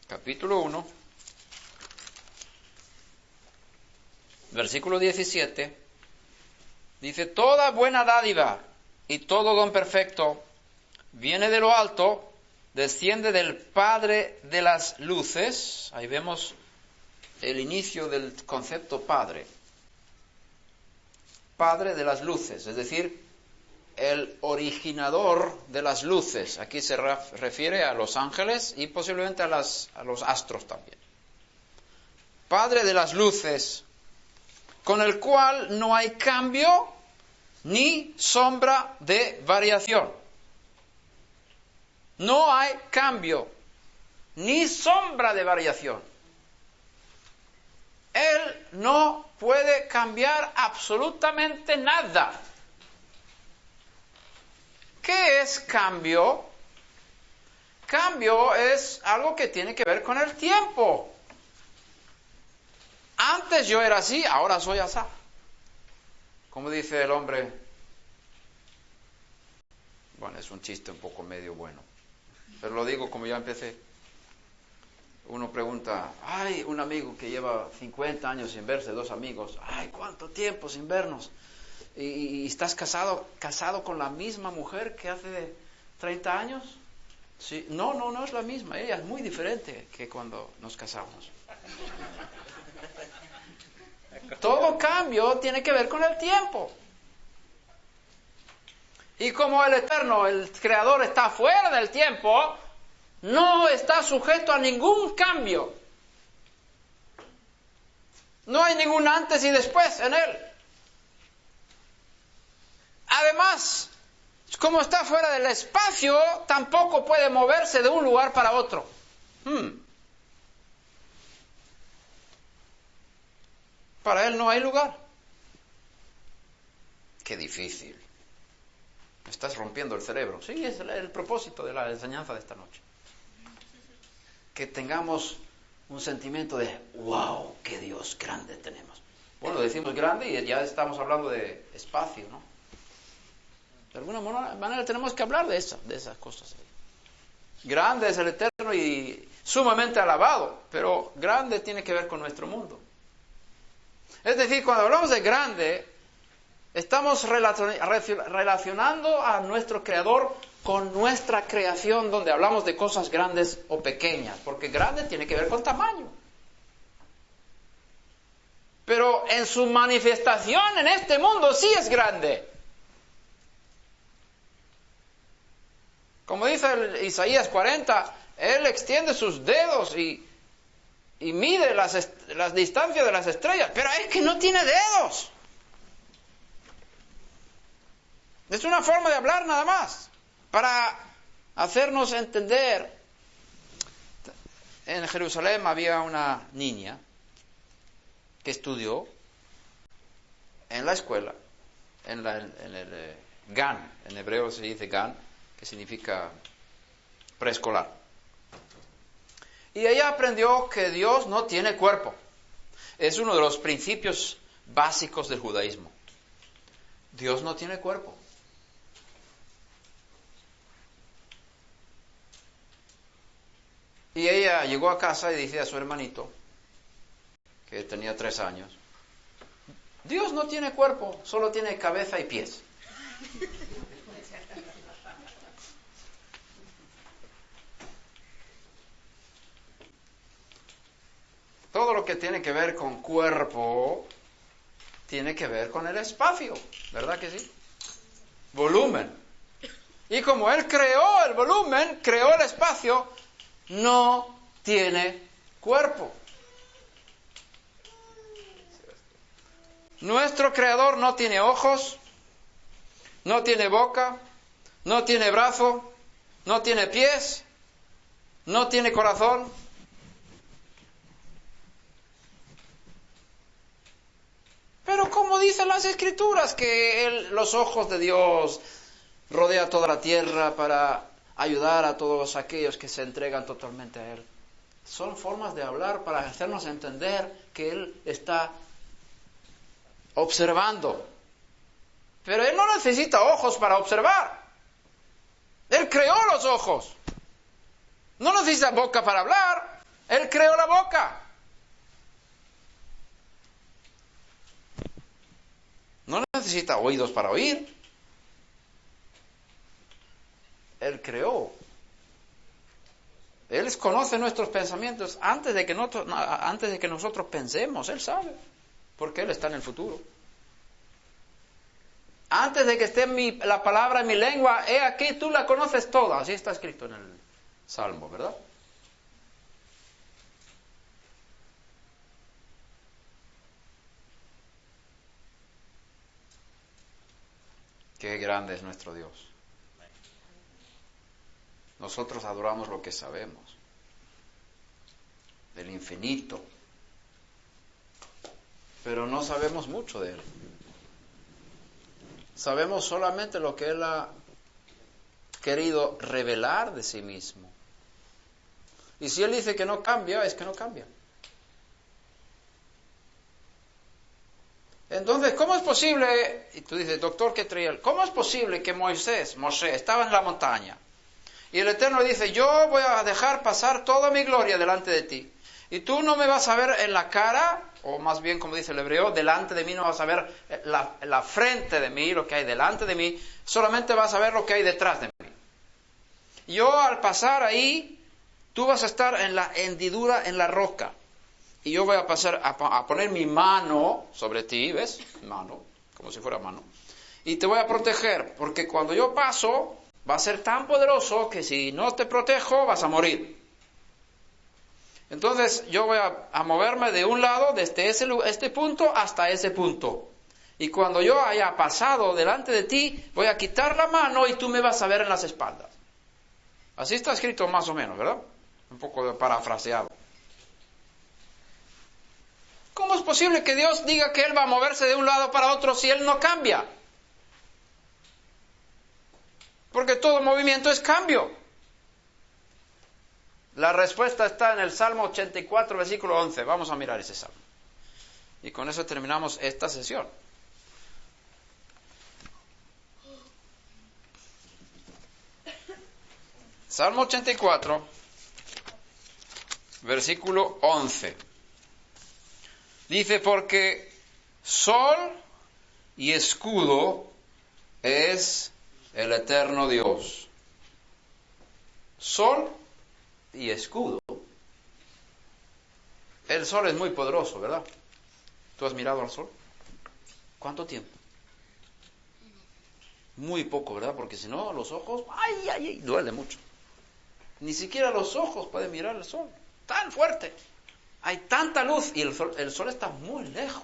Capítulo 1, versículo 17. Dice, toda buena dádiva y todo don perfecto viene de lo alto, desciende del Padre de las luces. Ahí vemos el inicio del concepto Padre. Padre de las luces, es decir, el originador de las luces. Aquí se refiere a los ángeles y posiblemente a los astros también. Padre de las luces, con el cual no hay cambio ni sombra de variación. No hay cambio ni sombra de variación. Él no puede cambiar absolutamente nada. ¿Qué es cambio? Cambio es algo que tiene que ver con el tiempo. Antes yo era así, ahora soy así. Como dice el hombre, bueno, es un chiste un poco medio bueno, pero lo digo como ya empecé. Uno pregunta, ay, un amigo que lleva 50 años sin verse, dos amigos, ay, ¿cuánto tiempo sin vernos? ¿Y estás casado con la misma mujer que hace 30 años? Sí. No es la misma, ella es muy diferente que cuando nos casamos. Todo cambio tiene que ver con el tiempo. Y como el Eterno, el Creador, está fuera del tiempo, no está sujeto a ningún cambio. No hay ningún antes y después en Él. Además, como está fuera del espacio, tampoco puede moverse de un lugar para otro. Para Él no hay lugar. Qué difícil. Me estás rompiendo el cerebro. Sí, es el propósito de la enseñanza de esta noche. Que tengamos un sentimiento de, wow, qué Dios grande tenemos. Bueno, decimos grande y ya estamos hablando de espacio, ¿no? De alguna manera tenemos que hablar de esas cosas. Grande es el Eterno y sumamente alabado, pero grande tiene que ver con nuestro mundo. Es decir, cuando hablamos de grande, estamos relacionando a nuestro Creador con nuestra creación, donde hablamos de cosas grandes o pequeñas, porque grande tiene que ver con tamaño. Pero en su manifestación en este mundo sí es grande. Como dice Isaías 40, Él extiende sus dedos y mide las distancias de las estrellas, pero es que no tiene dedos. Es una forma de hablar nada más, para hacernos entender. En Jerusalén había una niña que estudió en la escuela, en el GAN, en hebreo se dice GAN, que significa preescolar. Y ella aprendió que Dios no tiene cuerpo. Es uno de los principios básicos del judaísmo. Dios no tiene cuerpo. Y ella llegó a casa y dice a su hermanito, que tenía 3 años. Dios no tiene cuerpo, solo tiene cabeza y pies. Todo lo que tiene que ver con cuerpo tiene que ver con el espacio, ¿verdad que sí? Volumen. Y como Él creó el volumen, creó el espacio, no tiene cuerpo. Nuestro Creador no tiene ojos, no tiene boca, no tiene brazo, no tiene pies, no tiene corazón. Pero como dicen las Escrituras, que los ojos de Dios rodea toda la tierra para ayudar a todos aquellos que se entregan totalmente a Él. Son formas de hablar para hacernos entender que Él está observando. Pero Él no necesita ojos para observar. Él creó los ojos. No necesita boca para hablar. Él creó la boca. No necesita oídos para oír. Él creó. Él conoce nuestros pensamientos antes de que nosotros pensemos. Él sabe, porque Él está en el futuro. Antes de que esté la palabra en mi lengua, he aquí, tú la conoces toda. Así está escrito en el Salmo, ¿verdad? Qué grande es nuestro Dios. Nosotros adoramos lo que sabemos, del infinito, pero no sabemos mucho de Él. Sabemos solamente lo que Él ha querido revelar de sí mismo. Y si Él dice que no cambia, es que no cambia. Entonces, ¿cómo es posible? Y tú dices, doctor, ¿qué traía él? ¿Cómo es posible que Moisés estaba en la montaña? Y el Eterno dice, yo voy a dejar pasar toda mi gloria delante de ti. Y tú no me vas a ver en la cara, o más bien como dice el hebreo, delante de mí no vas a ver la frente de mí, lo que hay delante de mí, solamente vas a ver lo que hay detrás de mí. Yo al pasar ahí, tú vas a estar en la hendidura en la roca. Y yo voy a pasar a poner mi mano sobre ti, ¿ves? Mano, como si fuera mano. Y te voy a proteger, porque cuando yo paso, va a ser tan poderoso que si no te protejo, vas a morir. Entonces yo voy a moverme de un lado, desde este punto hasta ese punto. Y cuando yo haya pasado delante de ti, voy a quitar la mano y tú me vas a ver en las espaldas. Así está escrito más o menos, ¿verdad? Un poco parafraseado. ¿Cómo es posible que Dios diga que Él va a moverse de un lado para otro si Él no cambia? Porque todo movimiento es cambio. La respuesta está en el Salmo 84, versículo 11. Vamos a mirar ese salmo. Y con eso terminamos esta sesión. Salmo 84, versículo 11. Dice, porque sol y escudo es el eterno Dios. Sol y escudo. El sol es muy poderoso, ¿verdad? ¿Tú has mirado al sol? ¿Cuánto tiempo? Muy poco, ¿verdad? Porque si no, los ojos, ¡ay! Duele mucho. Ni siquiera los ojos pueden mirar el sol. Tan fuerte. Hay tanta luz y el sol está muy lejos.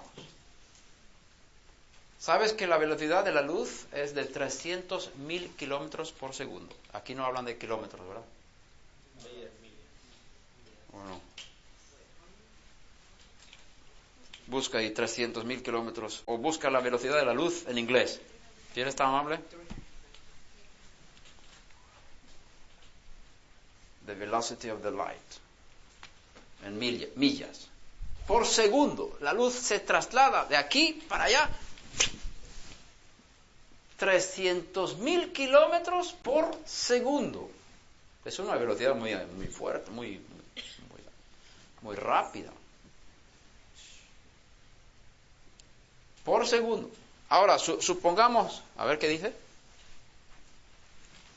¿Sabes que la velocidad de la luz es de 300.000 kilómetros por segundo? Aquí no hablan de kilómetros, ¿verdad? Bueno. Busca ahí 300.000 kilómetros. O busca la velocidad de la luz en inglés. ¿Tienes tan amable? The velocity of the light. En millas. Por segundo. La luz se traslada de aquí para allá. 300.000 kilómetros por segundo. Es una velocidad muy fuerte, muy rápida. por segundo. Ahora, supongamos, a ver qué dice.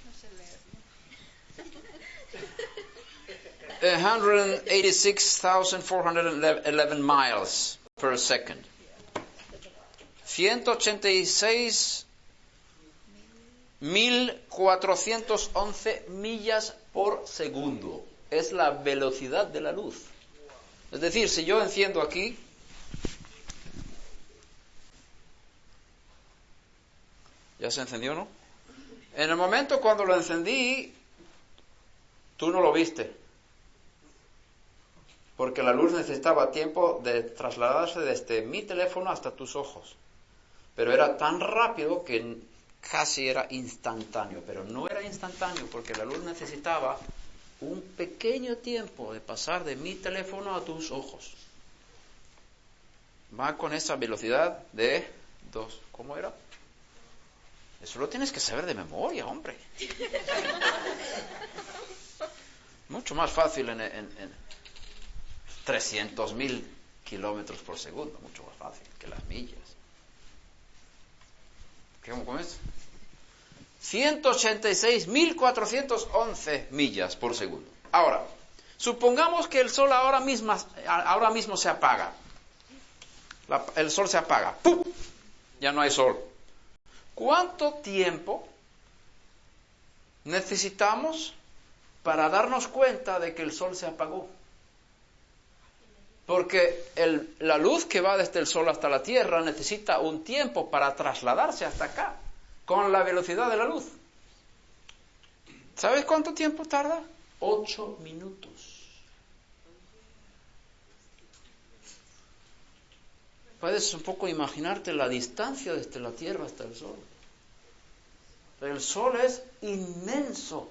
No sé leer. 186,411 miles per second. 186.411 millas por segundo. Es la velocidad de la luz. Es decir, si yo enciendo aquí, ¿ya se encendió, no? En el momento cuando lo encendí, tú no lo viste. Porque la luz necesitaba tiempo de trasladarse desde mi teléfono hasta tus ojos. Pero era tan rápido que casi era instantáneo. Pero no era instantáneo porque la luz necesitaba un pequeño tiempo de pasar de mi teléfono a tus ojos. Va con esa velocidad de 2. ¿Cómo era? Eso lo tienes que saber de memoria, hombre. Mucho más fácil en 300.000 kilómetros por segundo. Mucho más fácil que las millas. ¿Cómo es? 186.411 millas por segundo. Ahora, supongamos que el sol ahora mismo se apaga. El sol se apaga. ¡Pum! Ya no hay sol. ¿Cuánto tiempo necesitamos para darnos cuenta de que el sol se apagó? Porque la luz que va desde el sol hasta la Tierra necesita un tiempo para trasladarse hasta acá, con la velocidad de la luz. ¿Sabes cuánto tiempo tarda? 8 minutos. Puedes un poco imaginarte la distancia desde la Tierra hasta el sol. El sol es inmenso.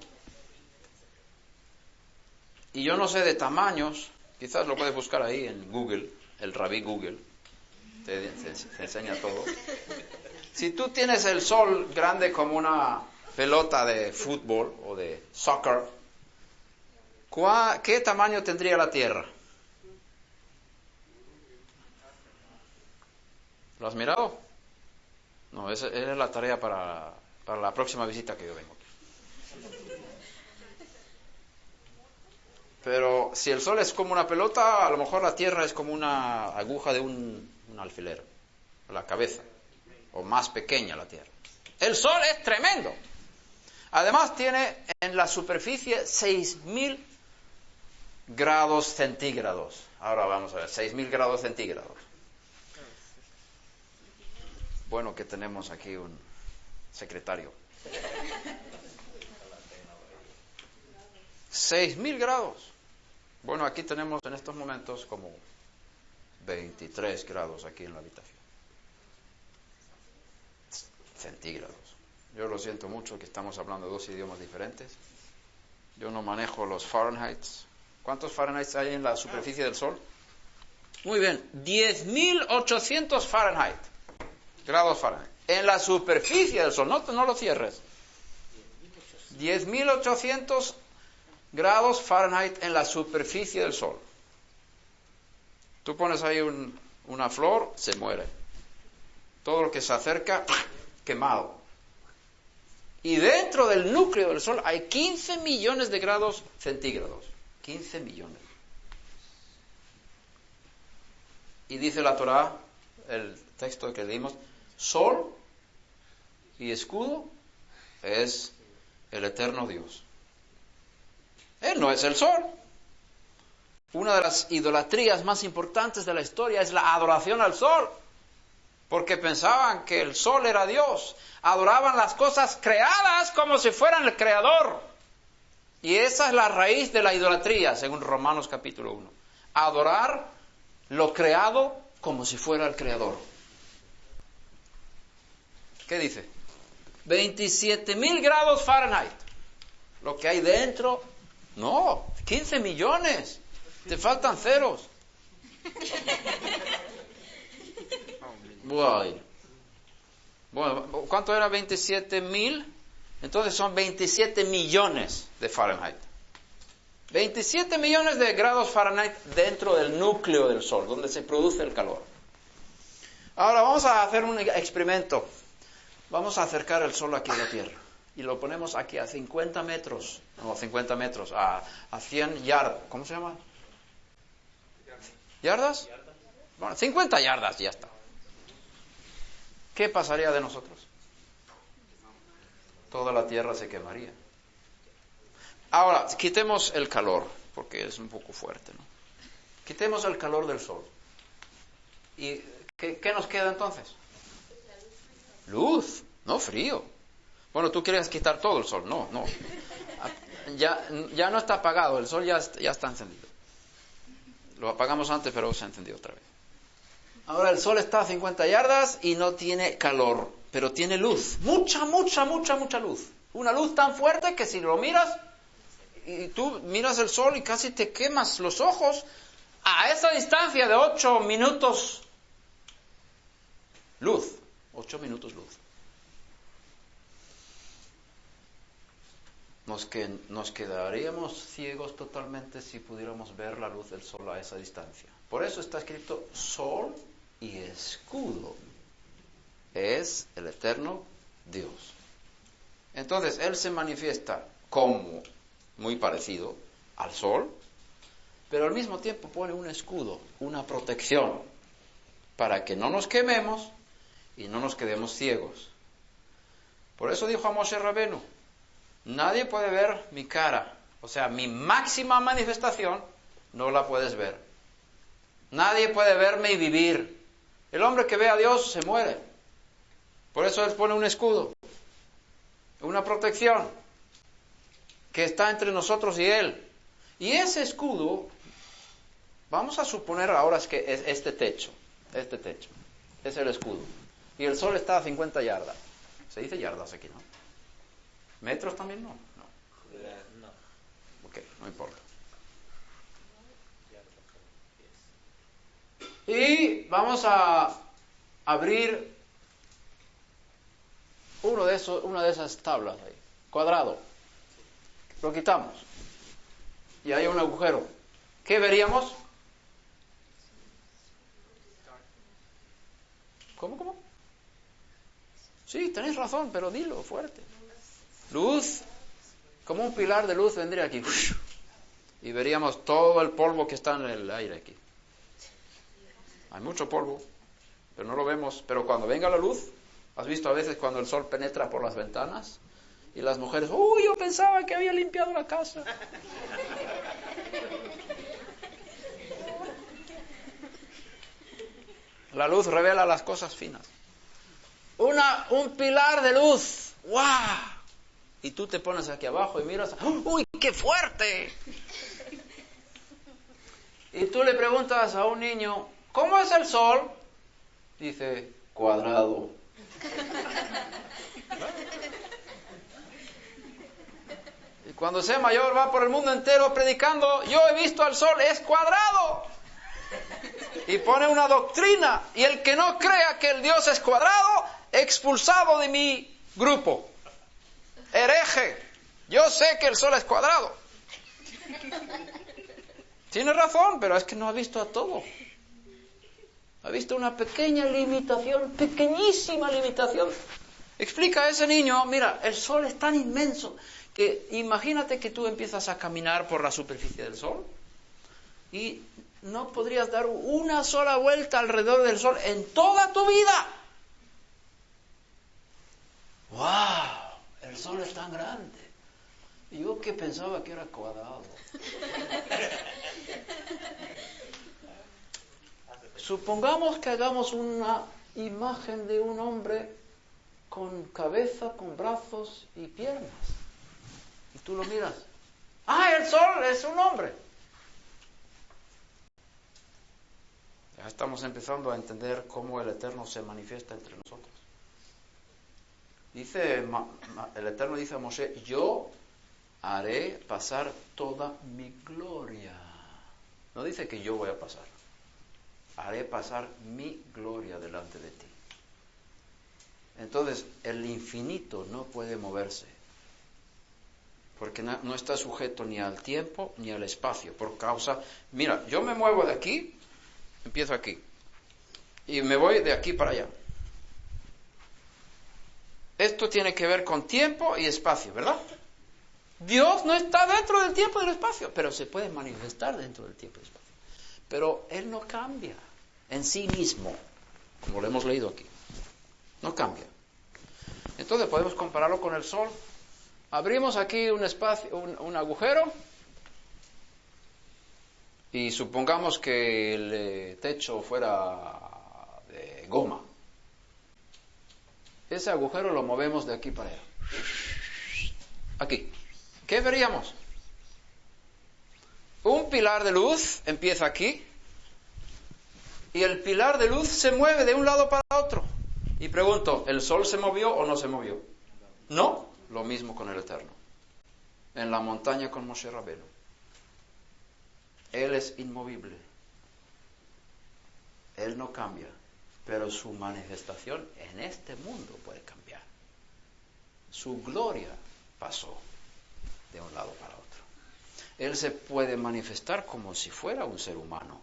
Y yo no sé de tamaños. Quizás lo puedes buscar ahí en Google, el Rabí Google, te enseña todo. Si tú tienes el sol grande como una pelota de fútbol o de soccer, ¿qué tamaño tendría la Tierra? ¿Lo has mirado? No, esa es la tarea para la próxima visita que yo vengo. Pero si el sol es como una pelota, a lo mejor la Tierra es como una aguja de un alfiler, la cabeza, o más pequeña la Tierra. El sol es tremendo. Además tiene en la superficie 6.000 grados centígrados. Ahora vamos a ver, 6.000 grados centígrados. Bueno que tenemos aquí un secretario. 6.000 grados. Bueno, aquí tenemos en estos momentos como 23 grados aquí en la habitación. Centígrados. Yo lo siento mucho que estamos hablando de dos idiomas diferentes. Yo no manejo los Fahrenheit. ¿Cuántos Fahrenheit hay en la superficie del Sol? Muy bien, 10.800 Fahrenheit. Grados Fahrenheit. En la superficie del Sol, no lo cierres. 10.800 grados Fahrenheit en la superficie del Sol. Tú pones ahí una flor, se muere. Todo lo que se acerca, quemado. Y dentro del núcleo del Sol hay 15 millones de grados centígrados. 15 millones. Y dice la Torá, el texto que leímos, Sol y escudo es el eterno Dios. Él no es el sol. Una de las idolatrías más importantes de la historia es la adoración al sol. Porque pensaban que el sol era Dios. Adoraban las cosas creadas como si fueran el creador. Y esa es la raíz de la idolatría, según Romanos capítulo 1. Adorar lo creado como si fuera el creador. ¿Qué dice? 27.000 grados Fahrenheit. Lo que hay dentro. No, 15 millones. Te faltan ceros. Bueno, ¿cuánto era 27.000? Entonces son 27 millones de Fahrenheit. 27 millones de grados Fahrenheit dentro del núcleo del Sol, donde se produce el calor. Ahora vamos a hacer un experimento. Vamos a acercar el sol aquí a la Tierra. Y lo ponemos aquí a 50 metros. No, 50 metros. A 100 yardas. ¿Cómo se llama? ¿Yardas? Bueno, 50 yardas, ya está. ¿Qué pasaría de nosotros? Toda la Tierra se quemaría. Ahora, quitemos el calor, porque es un poco fuerte, ¿no? Quitemos el calor del sol. ¿Y qué nos queda entonces? Luz, no frío. Bueno, tú quieres quitar todo el sol. No. Ya no está apagado, el sol ya está encendido. Lo apagamos antes, pero se ha encendido otra vez. Ahora el sol está a 50 yardas y no tiene calor, pero tiene luz. Mucha luz. Una luz tan fuerte que si lo miras, y tú miras el sol y casi te quemas los ojos, a esa distancia de 8 minutos luz. 8 minutos luz. Nos quedaríamos ciegos totalmente si pudiéramos ver la luz del sol a esa distancia. Por eso está escrito sol y escudo. Es el eterno Dios. Entonces, Él se manifiesta como muy parecido al sol, pero al mismo tiempo pone un escudo, una protección, para que no nos quememos y no nos quedemos ciegos. Por eso dijo a Moshe Rabenu, nadie puede ver mi cara, o sea, mi máxima manifestación no la puedes ver. Nadie puede verme y vivir. El hombre que ve a Dios se muere. Por eso Él pone un escudo, una protección que está entre nosotros y Él. Y ese escudo, vamos a suponer ahora que es este techo, es el escudo. Y el sol está a 50 yardas. Se dice yardas aquí, ¿no? ¿Metros también? No. Ok, no importa. Y vamos a abrir una de esas tablas ahí, cuadrado. Lo quitamos. Y hay un agujero. ¿Qué veríamos? ¿Cómo? Sí, tenéis razón, pero dilo fuerte. Luz, como un pilar de luz vendría aquí. Y veríamos todo el polvo que está en el aire aquí. Hay mucho polvo, pero no lo vemos. Pero cuando venga la luz, ¿has visto a veces cuando el sol penetra por las ventanas? Y las mujeres, ¡uy, yo pensaba que había limpiado la casa! La luz revela las cosas finas. Un pilar de luz. ¡Guau! Y tú te pones aquí abajo y miras, ¡uy, qué fuerte! Y tú le preguntas a un niño, ¿cómo es el sol? Dice, cuadrado. Y cuando sea mayor va por el mundo entero predicando, yo he visto al sol, es cuadrado. Y pone una doctrina. Y el que no crea que el Dios es cuadrado, expulsado de mi grupo. Hereje. Yo sé que el sol es cuadrado. Tiene razón, pero es que no ha visto a todo. Ha visto una pequeña limitación, pequeñísima limitación. Explica a ese niño, mira, el sol es tan inmenso que imagínate que tú empiezas a caminar por la superficie del sol y no podrías dar una sola vuelta alrededor del sol en toda tu vida. ¡Wow! El sol es tan grande. Y yo que pensaba que era cuadrado. Supongamos que hagamos una imagen de un hombre con cabeza, con brazos y piernas. Y tú lo miras. ¡Ah, el sol es un hombre! Ya estamos empezando a entender cómo el Eterno se manifiesta entre nosotros. Dice, el Eterno dice a Moshe, yo haré pasar toda mi gloria. No dice que yo voy a pasar. Haré pasar mi gloria delante de ti. Entonces, el infinito no puede moverse. Porque no está sujeto ni al tiempo ni al espacio. Por causa, mira, yo me muevo de aquí, empiezo aquí. y me voy de aquí para allá. Esto tiene que ver con tiempo y espacio, ¿verdad? Dios no está dentro del tiempo y del espacio, pero se puede manifestar dentro del tiempo y del espacio. Pero Él no cambia en sí mismo, como lo hemos leído aquí. No cambia. Entonces podemos compararlo con el Sol. Abrimos aquí un espacio, un agujero, y supongamos que el techo fuera de goma. Ese agujero lo movemos de aquí para allá. Aquí. ¿Qué veríamos? Un pilar de luz empieza aquí y el pilar de luz se mueve de un lado para otro. Y pregunto, ¿el Sol se movió o no se movió? No. Lo mismo con el Eterno. En la montaña con Moshe Rabbeinu. Él es inmovible. Él no cambia. Pero su manifestación en este mundo puede cambiar. Su gloria pasó de un lado para otro. Él se puede manifestar como si fuera un ser humano.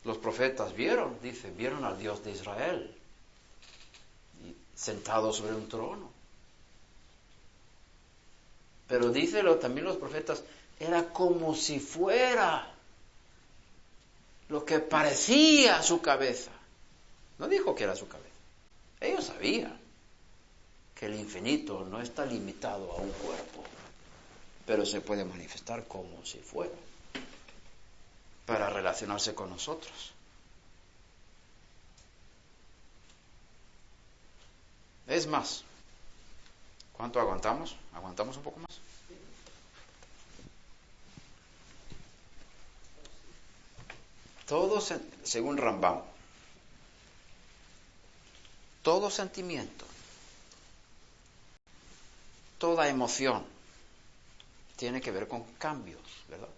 Los profetas vieron al Dios de Israel sentado sobre un trono. Pero también los profetas, era como si fuera lo que parecía su cabeza. No dijo que era su cabeza. Ellos sabían que el infinito no está limitado a un cuerpo, pero se puede manifestar como si fuera, para relacionarse con nosotros. Es más, ¿cuánto aguantamos? ¿Aguantamos un poco más? Todo, según Rambam, todo sentimiento, toda emoción, tiene que ver con cambios, ¿verdad?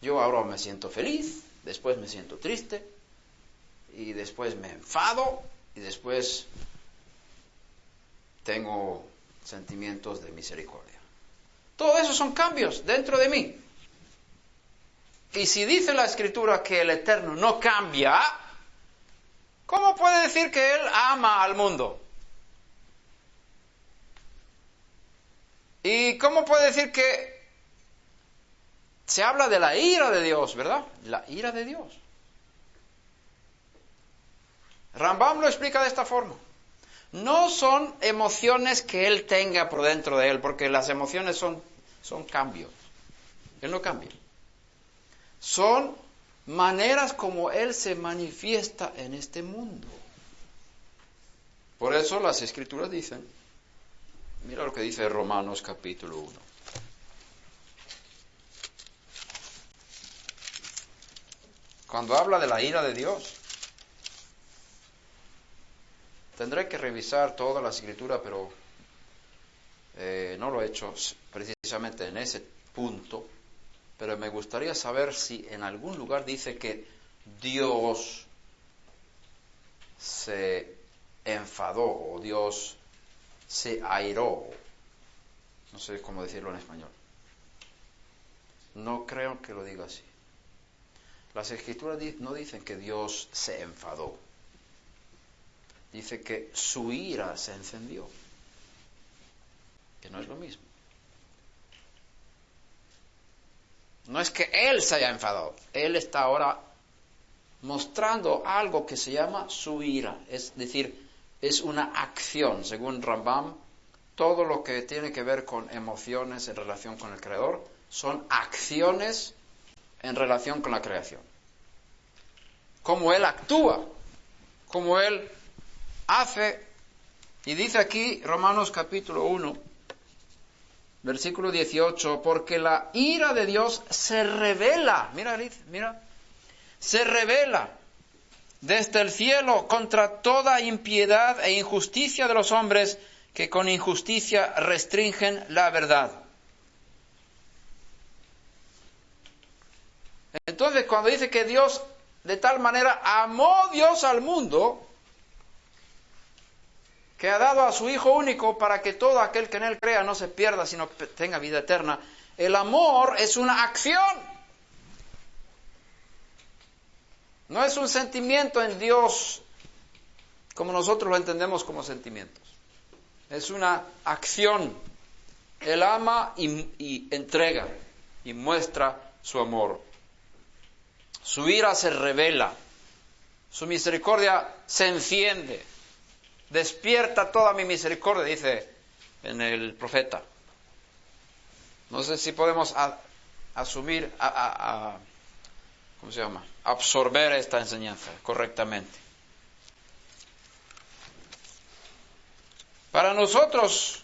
Yo ahora me siento feliz, después me siento triste, y después me enfado, y después tengo sentimientos de misericordia. Todo eso son cambios dentro de mí. Y si dice la Escritura que el Eterno no cambia, ¿cómo puede decir que Él ama al mundo? ¿Y cómo puede decir que se habla de la ira de Dios, verdad? La ira de Dios. Rambam lo explica de esta forma. No son emociones que Él tenga por dentro de Él, porque las emociones son cambios. Él no cambia. Son maneras como Él se manifiesta en este mundo. Por eso las Escrituras dicen, mira lo que dice Romanos capítulo 1. Cuando habla de la ira de Dios, tendré que revisar toda la Escritura, pero no lo he hecho precisamente en ese punto. Pero me gustaría saber si en algún lugar dice que Dios se enfadó o Dios se airó. No sé cómo decirlo en español. No creo que lo diga así. Las Escrituras no dicen que Dios se enfadó. Dice que su ira se encendió. Que no es lo mismo. No es que Él se haya enfadado. Él está ahora mostrando algo que se llama su ira. Es decir, es una acción. Según Rambam, todo lo que tiene que ver con emociones en relación con el Creador son acciones en relación con la creación. Cómo Él actúa, cómo Él hace. Y dice aquí, Romanos capítulo 1, versículo 18, porque la ira de Dios se revela, mira, se revela desde el cielo contra toda impiedad e injusticia de los hombres que con injusticia restringen la verdad. Entonces, cuando dice que Dios de tal manera amó Dios al mundo, que ha dado a su Hijo único para que todo aquel que en Él crea no se pierda, sino tenga vida eterna. El amor es una acción. No es un sentimiento en Dios como nosotros lo entendemos como sentimientos. Es una acción. Él ama y entrega y muestra su amor. Su ira se revela. Su misericordia se enciende. Despierta toda mi misericordia, dice en el profeta. No sé si podemos asumir, ¿cómo se llama? Absorber esta enseñanza correctamente. Para nosotros,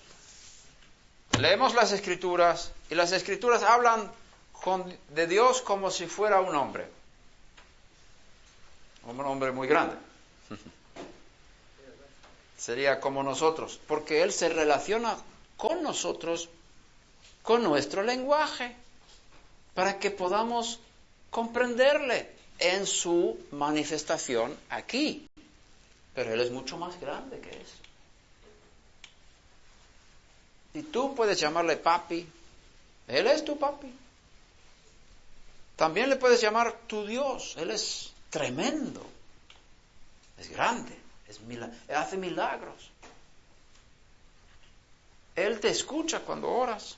leemos las Escrituras y las Escrituras hablan de Dios como si fuera un hombre muy grande. Sería como nosotros, porque Él se relaciona con nosotros, con nuestro lenguaje, para que podamos comprenderle en su manifestación aquí. Pero Él es mucho más grande que eso. Y tú puedes llamarle papi. Él es tu papi. También le puedes llamar tu Dios. Él es tremendo. Es grande. Hace milagros. Él te escucha cuando oras.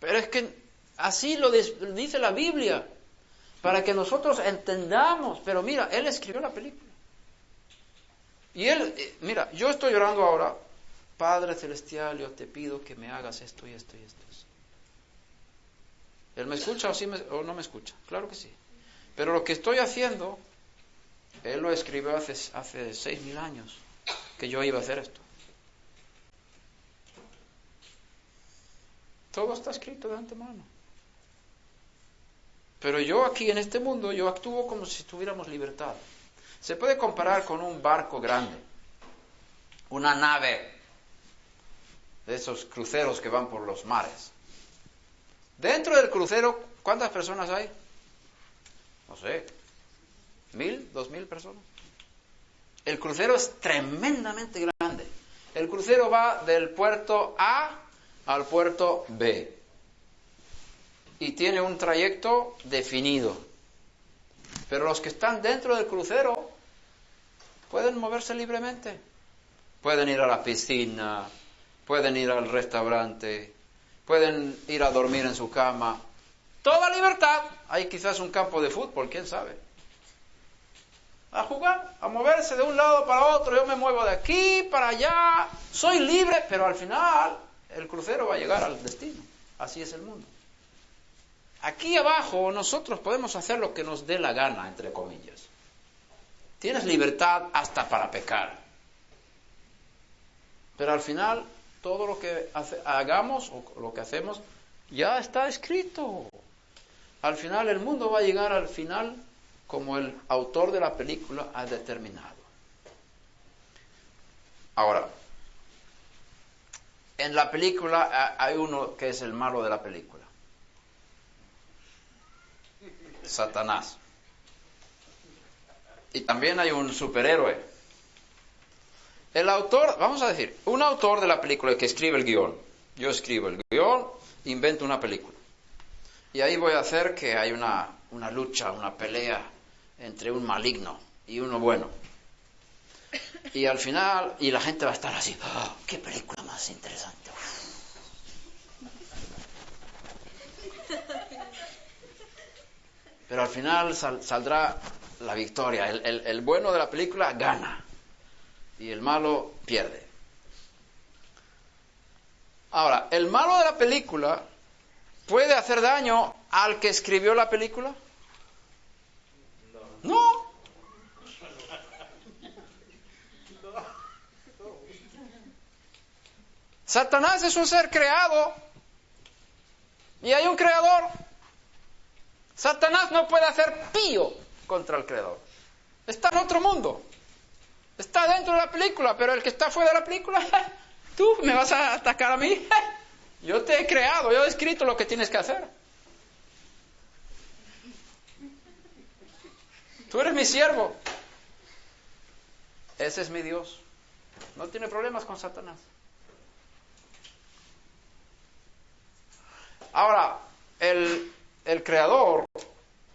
Pero es que así lo dice la Biblia. Para que nosotros entendamos. Pero mira, Él escribió la película. Y Él, mira, yo estoy orando ahora. Padre Celestial, yo te pido que me hagas esto y esto y esto. ¿Él me escucha o no me escucha? Claro que sí. Pero lo que estoy haciendo, Él lo escribió hace 6,000 años, que yo iba a hacer esto. Todo está escrito de antemano. Pero yo aquí en este mundo, yo actúo como si tuviéramos libertad. Se puede comparar con un barco grande, una nave de esos cruceros que van por los mares. Dentro del crucero, ¿cuántas personas hay? No sé, 1,000, 2,000 personas. El crucero es tremendamente grande. El crucero va del puerto A al puerto B. Y tiene un trayecto definido. Pero los que están dentro del crucero pueden moverse libremente. Pueden ir a la piscina, pueden ir al restaurante, pueden ir a dormir en su cama. Toda libertad. Hay quizás un campo de fútbol, quién sabe. A jugar, a moverse de un lado para otro. Yo me muevo de aquí para allá. Soy libre, pero al final el crucero va a llegar al destino. Así es el mundo. Aquí abajo nosotros podemos hacer lo que nos dé la gana, entre comillas. Tienes libertad hasta para pecar. Pero al final todo lo que hagamos o lo que hacemos ya está escrito. Al final el mundo va a llegar al final como el autor de la película ha determinado. Ahora, en la película hay uno que es el malo de la película. Satanás. Y también hay un superhéroe. El autor, vamos a decir, un autor de la película que escribe el guión. Yo escribo el guión, invento una película. Y ahí voy a hacer que hay una lucha, una pelea entre un maligno y uno bueno. Y al final, y la gente va a estar así, ¡oh, qué película más interesante! Pero al final saldrá la victoria. El bueno de la película gana y el malo pierde. Ahora, ¿el malo de la película puede hacer daño al que escribió la película? No. Satanás es un ser creado y hay un creador. Satanás no puede hacer pío contra el creador. Está en otro mundo. Está dentro de la película, pero el que está fuera de la película, tú me vas a atacar a mí. Yo te he creado, yo he escrito lo que tienes que hacer. Tú eres mi siervo. Ese es mi Dios. No tiene problemas con Satanás. Ahora, el creador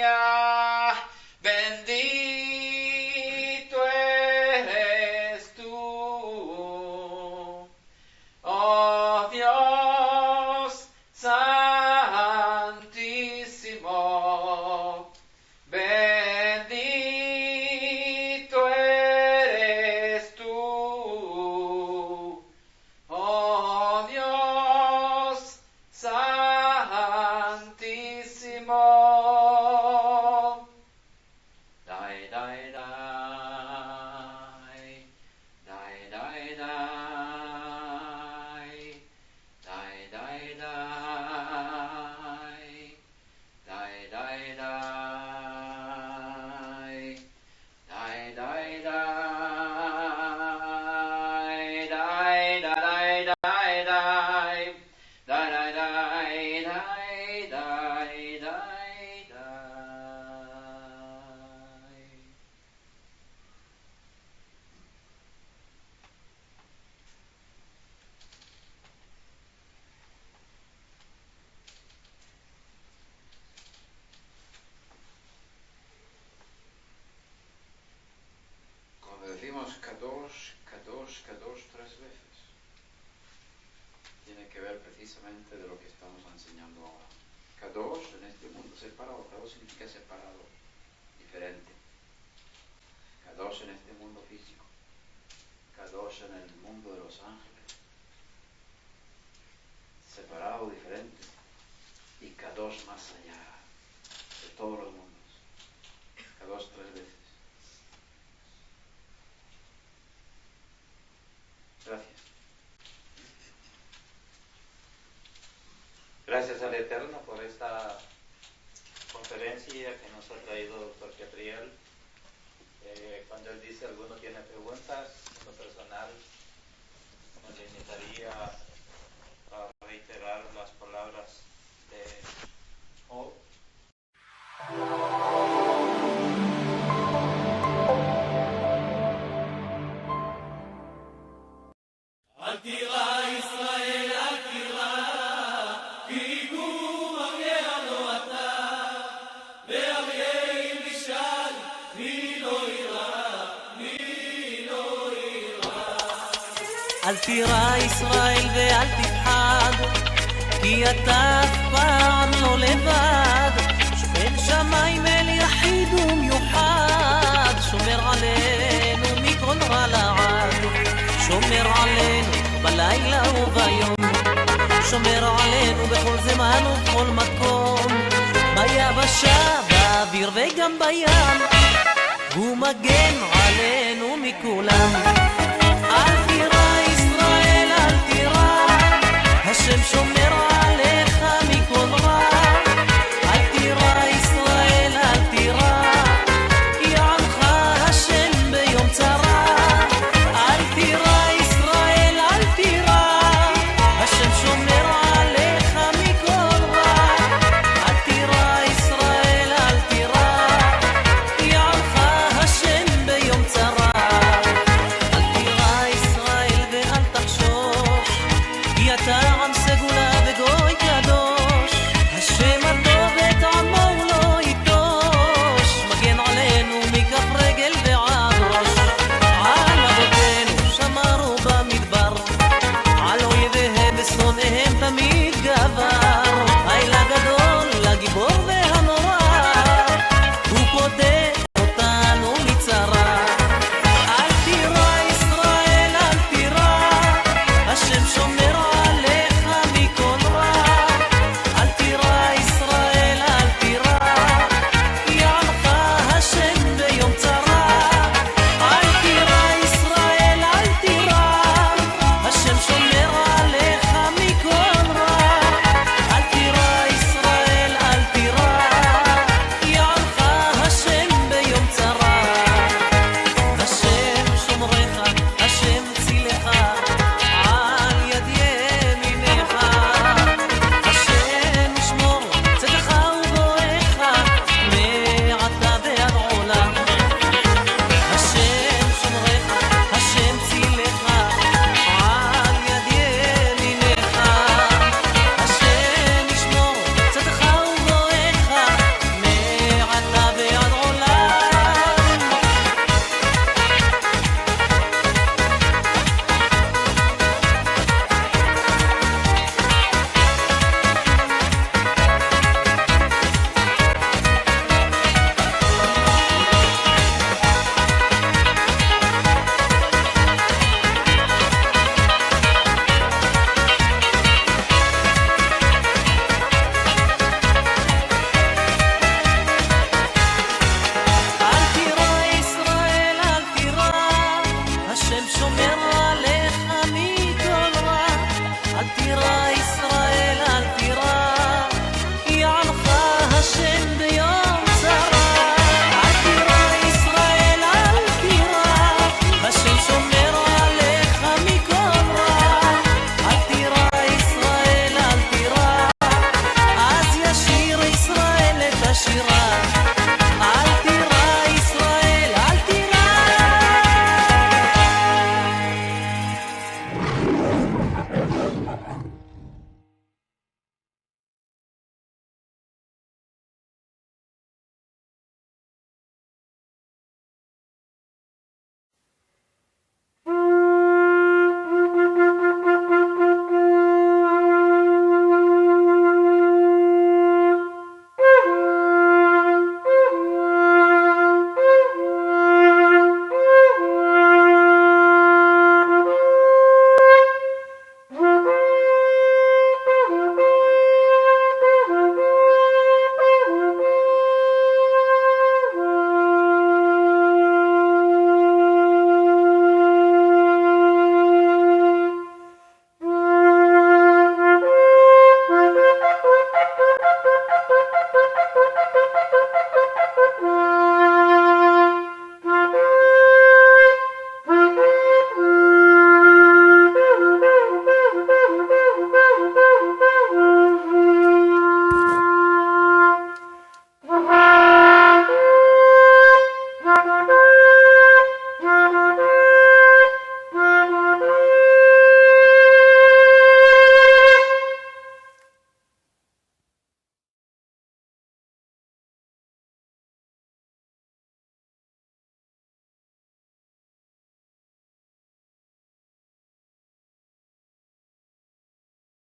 mía, bendito eres tú. Oh Dios santísimo, bendito eres tú. Oh Dios santísimo. Dai, dai, dai. Dai, dai, dai. Dai, dai, dai. Dai, dai, dai. Dai, dai, dai. Dai, dai, dai, dai. Dai, dai, dai, dai, dai, dai, dai. Cuando decimos kadosh, kadosh, kadosh 3 veces, tiene que ver precisamente de lo que estamos enseñando ahora. Kadosh en este mundo separado, kadosh significa separado, diferente. Kadosh en este mundo físico, kadosh en el mundo de los ángeles, separado, diferente, y kadosh más allá de todos los mundos. Kadosh 3 veces. Gracias. Gracias al Eterno por esta conferencia que nos ha traído el Dr. Gabriel. Cuando él dice alguno tiene preguntas, en lo personal me limitaría a reiterar las palabras de Job. אל תירא ישראל ואל תפחד, כי אתה אף פעם לא לבד. שוכן שמיים אל יחיד ומיוחד, שומר עלינו מכל רע לעד. שומר עלינו בלילה וביום, שומר עלינו בכל זמן ובכל מקום, ביבשה, באוויר וגם בים, הוא מגן עלינו מכולם. אל תירא ישראל, אל תירא, השם שומר עלינו.